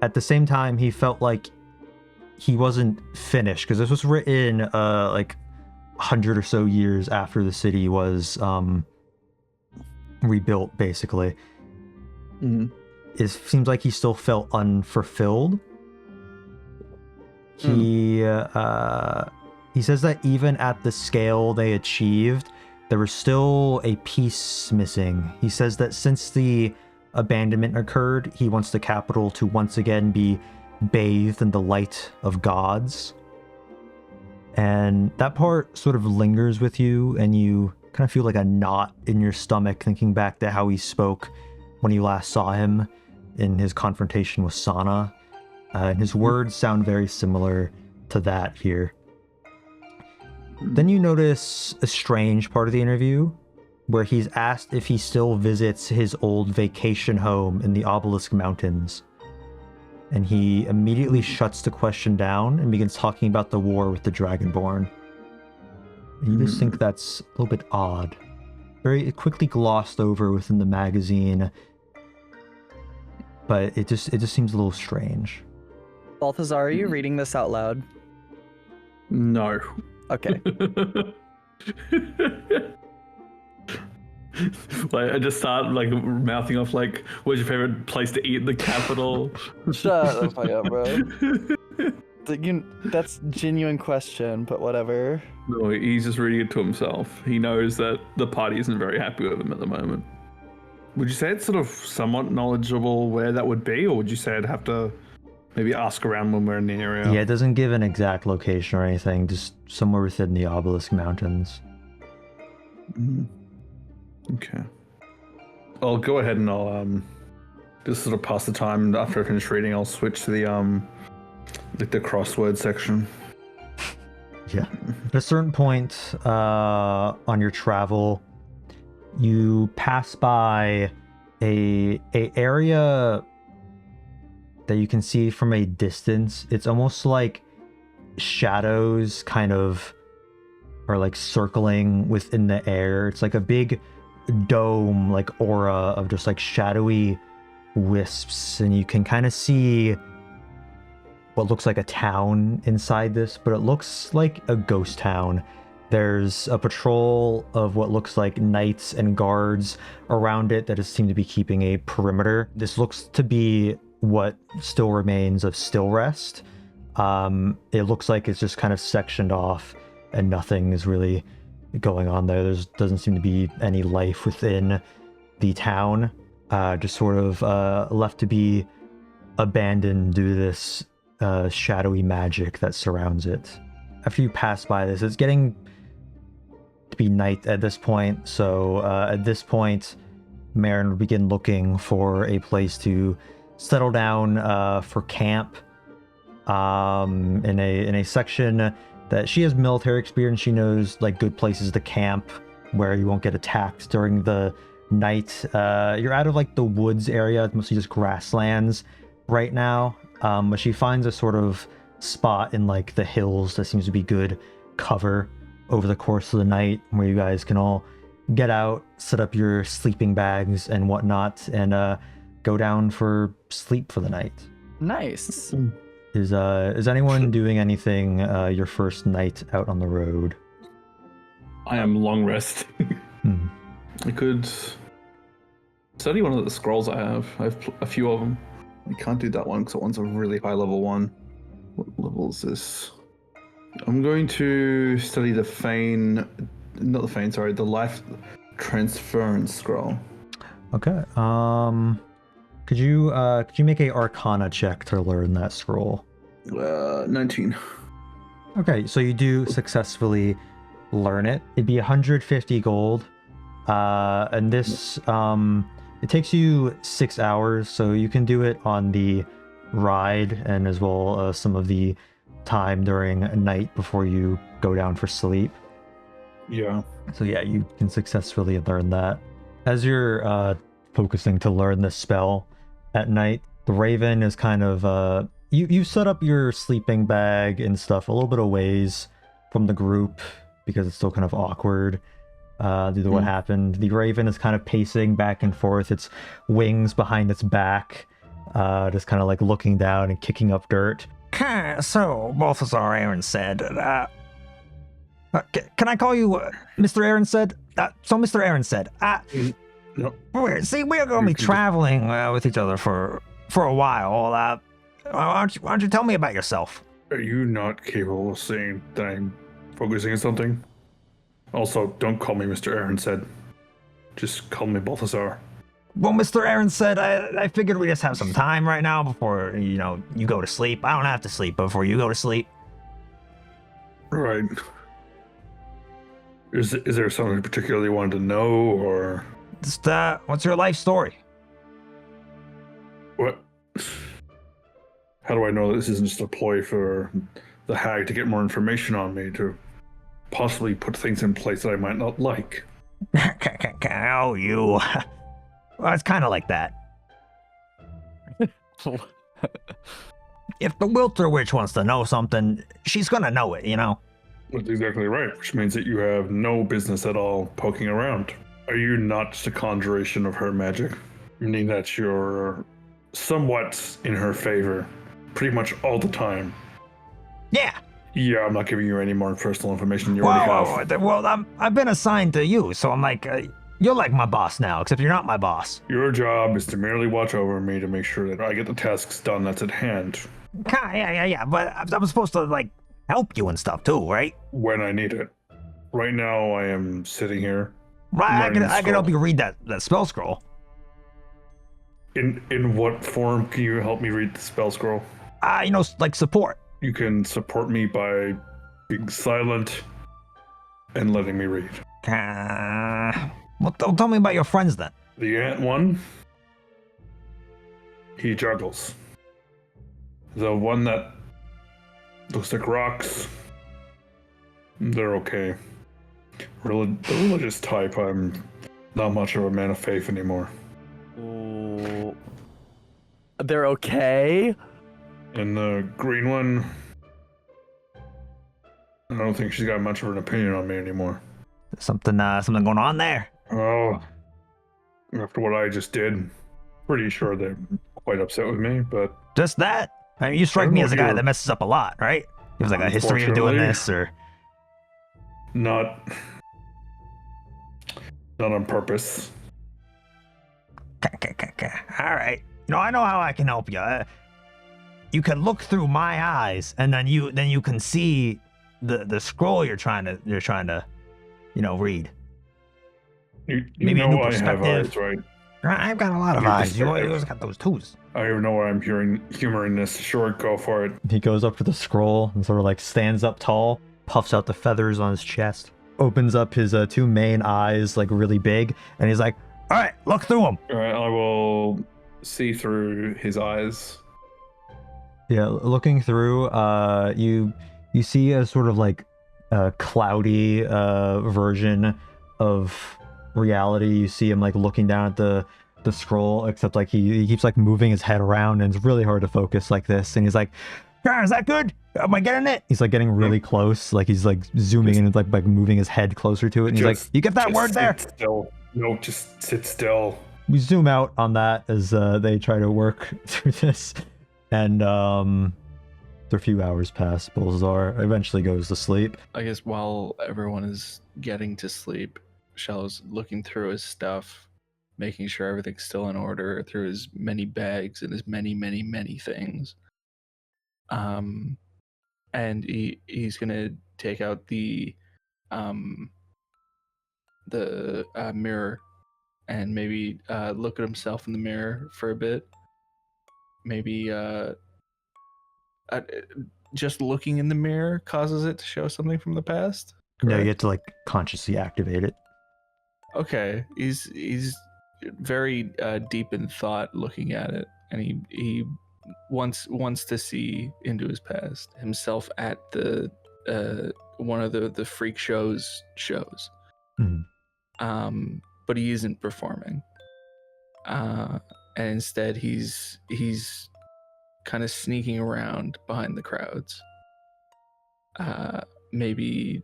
at the same time he felt like he wasn't finished, because this was written like 100 or so years after the city was rebuilt, basically. It seems like he still felt unfulfilled. He says that even at the scale they achieved, there was still a piece missing. He says that since the abandonment occurred, he wants the capital to once again be bathed in the light of gods. And that part sort of lingers with you, and you kind of feel like a knot in your stomach thinking back to how he spoke when you last saw him in his confrontation with Sana. And his words sound very similar to that here. Then you notice a strange part of the interview where he's asked if he still visits his old vacation home in the Obelisk Mountains. And he immediately shuts the question down and begins talking about the war with the Dragonborn. And you just think that's a little bit odd. Very quickly glossed over within the magazine, but it just seems a little strange. Balthazar, are you reading this out loud? No. Okay. Like I just start like mouthing off like, "What's your favorite place to eat in the capital?" Shut the fuck up, bro. That's genuine question, but whatever. No, he's just reading it to himself. He knows that the party isn't very happy with him at the moment. Would you say it's sort of somewhat knowledgeable where that would be, or would you say I'd have to maybe ask around when we're in the area? Yeah, it doesn't give an exact location or anything, just somewhere within the Obelisk Mountains. Okay. I'll go ahead and I'll just sort of pass the time, and after I finish reading, I'll switch to the crossword section. Yeah. At a certain point on your travel, you pass by a area that you can see from a distance. It's almost like shadows kind of are like circling within the air. It's like a big dome, like aura of just like shadowy wisps, and you can kind of see what looks like a town inside this, but it looks like a ghost town. There's a patrol of what looks like knights and guards around it that seem to be keeping a perimeter. This looks to be what still remains of Still Rest. It looks like it's just kind of sectioned off and nothing is really going on there. There doesn't seem to be any life within the town. Just sort of left to be abandoned due to this shadowy magic that surrounds it. After you pass by this, it's getting to be night at this point, so at this point Mherren will begin looking for a place to settle down for camp in a section that she has military experience. She knows like good places to camp where you won't get attacked during the night. You're out of like the woods area, it's mostly just grasslands right now, but she finds a sort of spot in like the hills that seems to be good cover over the course of the night, where you guys can all get out, set up your sleeping bags and whatnot, and go down for sleep for the night. Nice. Is anyone doing anything your first night out on the road? I am long rest. I could study one of the scrolls I have. I have a few of them. I can't do that one because that one's a really high level one. What level is this? I'm going to study the the life transference scroll. Okay. Could you make a Arcana check to learn that scroll? 19. Okay, so you do successfully learn it. It'd be 150 gold. And this it takes you 6 hours, so you can do it on the ride and as well some of the time during night before you go down for sleep. Yeah. So yeah, you can successfully learn that. As you're focusing to learn this spell at night, the Raven is kind of you set up your sleeping bag and stuff a little bit of ways from the group because it's still kind of awkward due to what happened. The Raven is kind of pacing back and forth, its wings behind its back, just kind of like looking down and kicking up dirt. So, Balthazar Aaron said, can I call you Mr. Aaron said? So Mr. Aaron said, No. we're going to be traveling with each other for a while. Why don't you tell me about yourself? Are you not capable of saying that I'm focusing on something? Also, don't call me Mr. Aaron said. Just call me Balthazar. Well, Mr. Aaron said, I figured we just have some time right now before, you go to sleep. I don't have to sleep before you go to sleep. Right. Is there something you particularly wanted to know, or... Just, what's your life story? What? How do I know that this isn't just a ploy for the hag to get more information on me, to possibly put things in place that I might not like? Oh, you... Well, it's kind of like that. If the Wilter Witch wants to know something, she's gonna know it, That's exactly right, which means that you have no business at all poking around. Are you not just a conjuration of her magic? Meaning that you're somewhat in her favor pretty much all the time. Yeah. Yeah, I'm not giving you any more personal information you already have. Well, I've been assigned to you, so I'm like, you're like my boss now, except you're not my boss. Your job is to merely watch over me to make sure that I get the tasks done that's at hand. Yeah, but I'm supposed to, like, help you and stuff too, right? When I need it. Right now, I am sitting here. Right, I can help you read that spell scroll. In what form can you help me read the spell scroll? Like support. You can support me by being silent and letting me read. Well, tell me about your friends then. The ant one, he juggles. The one that looks like rocks, They're okay. The religious type, I'm not much of a man of faith anymore. Ooh. They're okay? And the green one, I don't think she's got much of an opinion on me anymore. Something going on there. Oh, after what I just did, pretty sure they're quite upset with me, but Just that? I mean, you strike don't me know as a if guy you're- that messes up a lot, right? You have like a history of doing Unfortunately. this, or not on purpose. all right. No, I know how I can help you. You can look through my eyes, and then you can see the scroll you're trying to read. You Maybe a know new I have perspective. eyes, right? I've got a lot of New eyes. You perspective. always got those twos. I don't know why I'm hearing humor in this. Sure, go for it. He goes up to the scroll and sort of like stands up tall, puffs out the feathers on his chest, opens up his two main eyes like really big, and he's like, All right, look through them. All right, I will see through his eyes. yeah, looking through, you see a sort of like cloudy version of reality. You see him like looking down at the scroll, except like he keeps like moving his head around, and it's really hard to focus like this. And he's like, is that good? Am I getting it? He's like getting really close, like he's like zooming in and like moving his head closer to it. And he's like, you get that Just word there? sit still. No, just sit still. We zoom out on that as they try to work through this, and after a few hours pass, Balthazar eventually goes to sleep. I guess while everyone is getting to sleep, Shello's looking through his stuff, making sure everything's still in order through his many bags and his many things. And he's gonna take out the mirror and maybe look at himself in the mirror for a bit. Maybe just looking in the mirror causes it to show something from the past. No, Correct? you have to like consciously activate it. Okay, he's very deep in thought, looking at it, and he wants to see into his past, himself at the one of the freak shows. Mhm. But he isn't performing, and instead he's kind of sneaking around behind the crowds. Maybe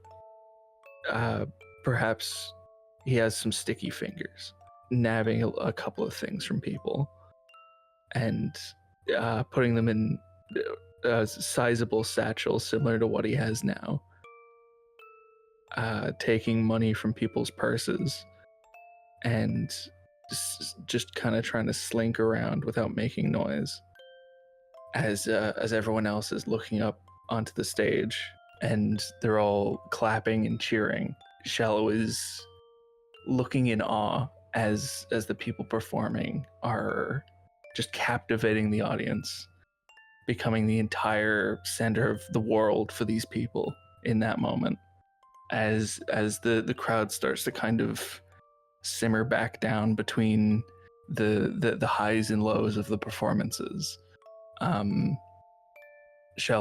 perhaps he has some sticky fingers, nabbing a couple of things from people and putting them in a sizable satchel similar to what he has now. Taking money from people's purses and just kind of trying to slink around without making noise as everyone else is looking up onto the stage and they're all clapping and cheering. Shello is looking in awe as the people performing are just captivating the audience, becoming the entire center of the world for these people in that moment. As the crowd starts to kind of simmer back down between the highs and lows of the performances, Shello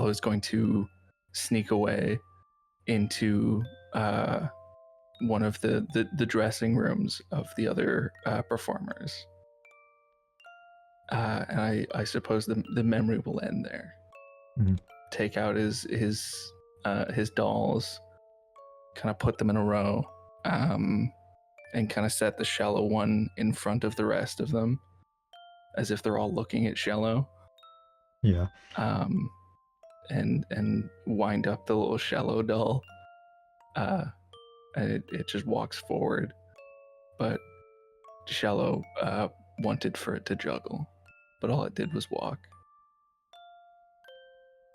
is going to sneak away into one of the dressing rooms of the other performers. And I suppose the memory will end there. Mhm. Take out his dolls, kind of put them in a row, and kind of set the Shello one in front of the rest of them, as if they're all looking at Shello. Yeah. And wind up the little Shello doll. And it just walks forward, but Shello wanted for it to juggle, but all it did was walk.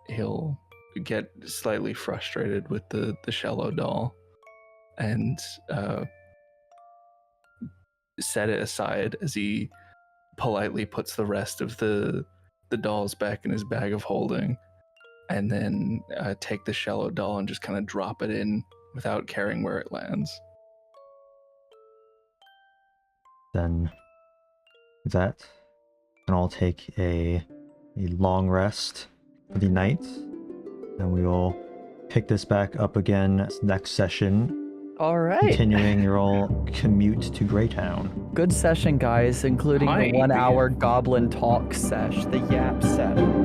He'll get slightly frustrated with the Shello doll and set it aside as he politely puts the rest of the dolls back in his bag of holding, and then take the Shello doll and just kind of drop it in without caring where it lands. Then that can all take a long rest for the night, and we will pick this back up again next session. All right. Continuing your all commute to Greytown. Good session, guys, including Hi, the 1 hour goblin talk sesh, the yap sesh.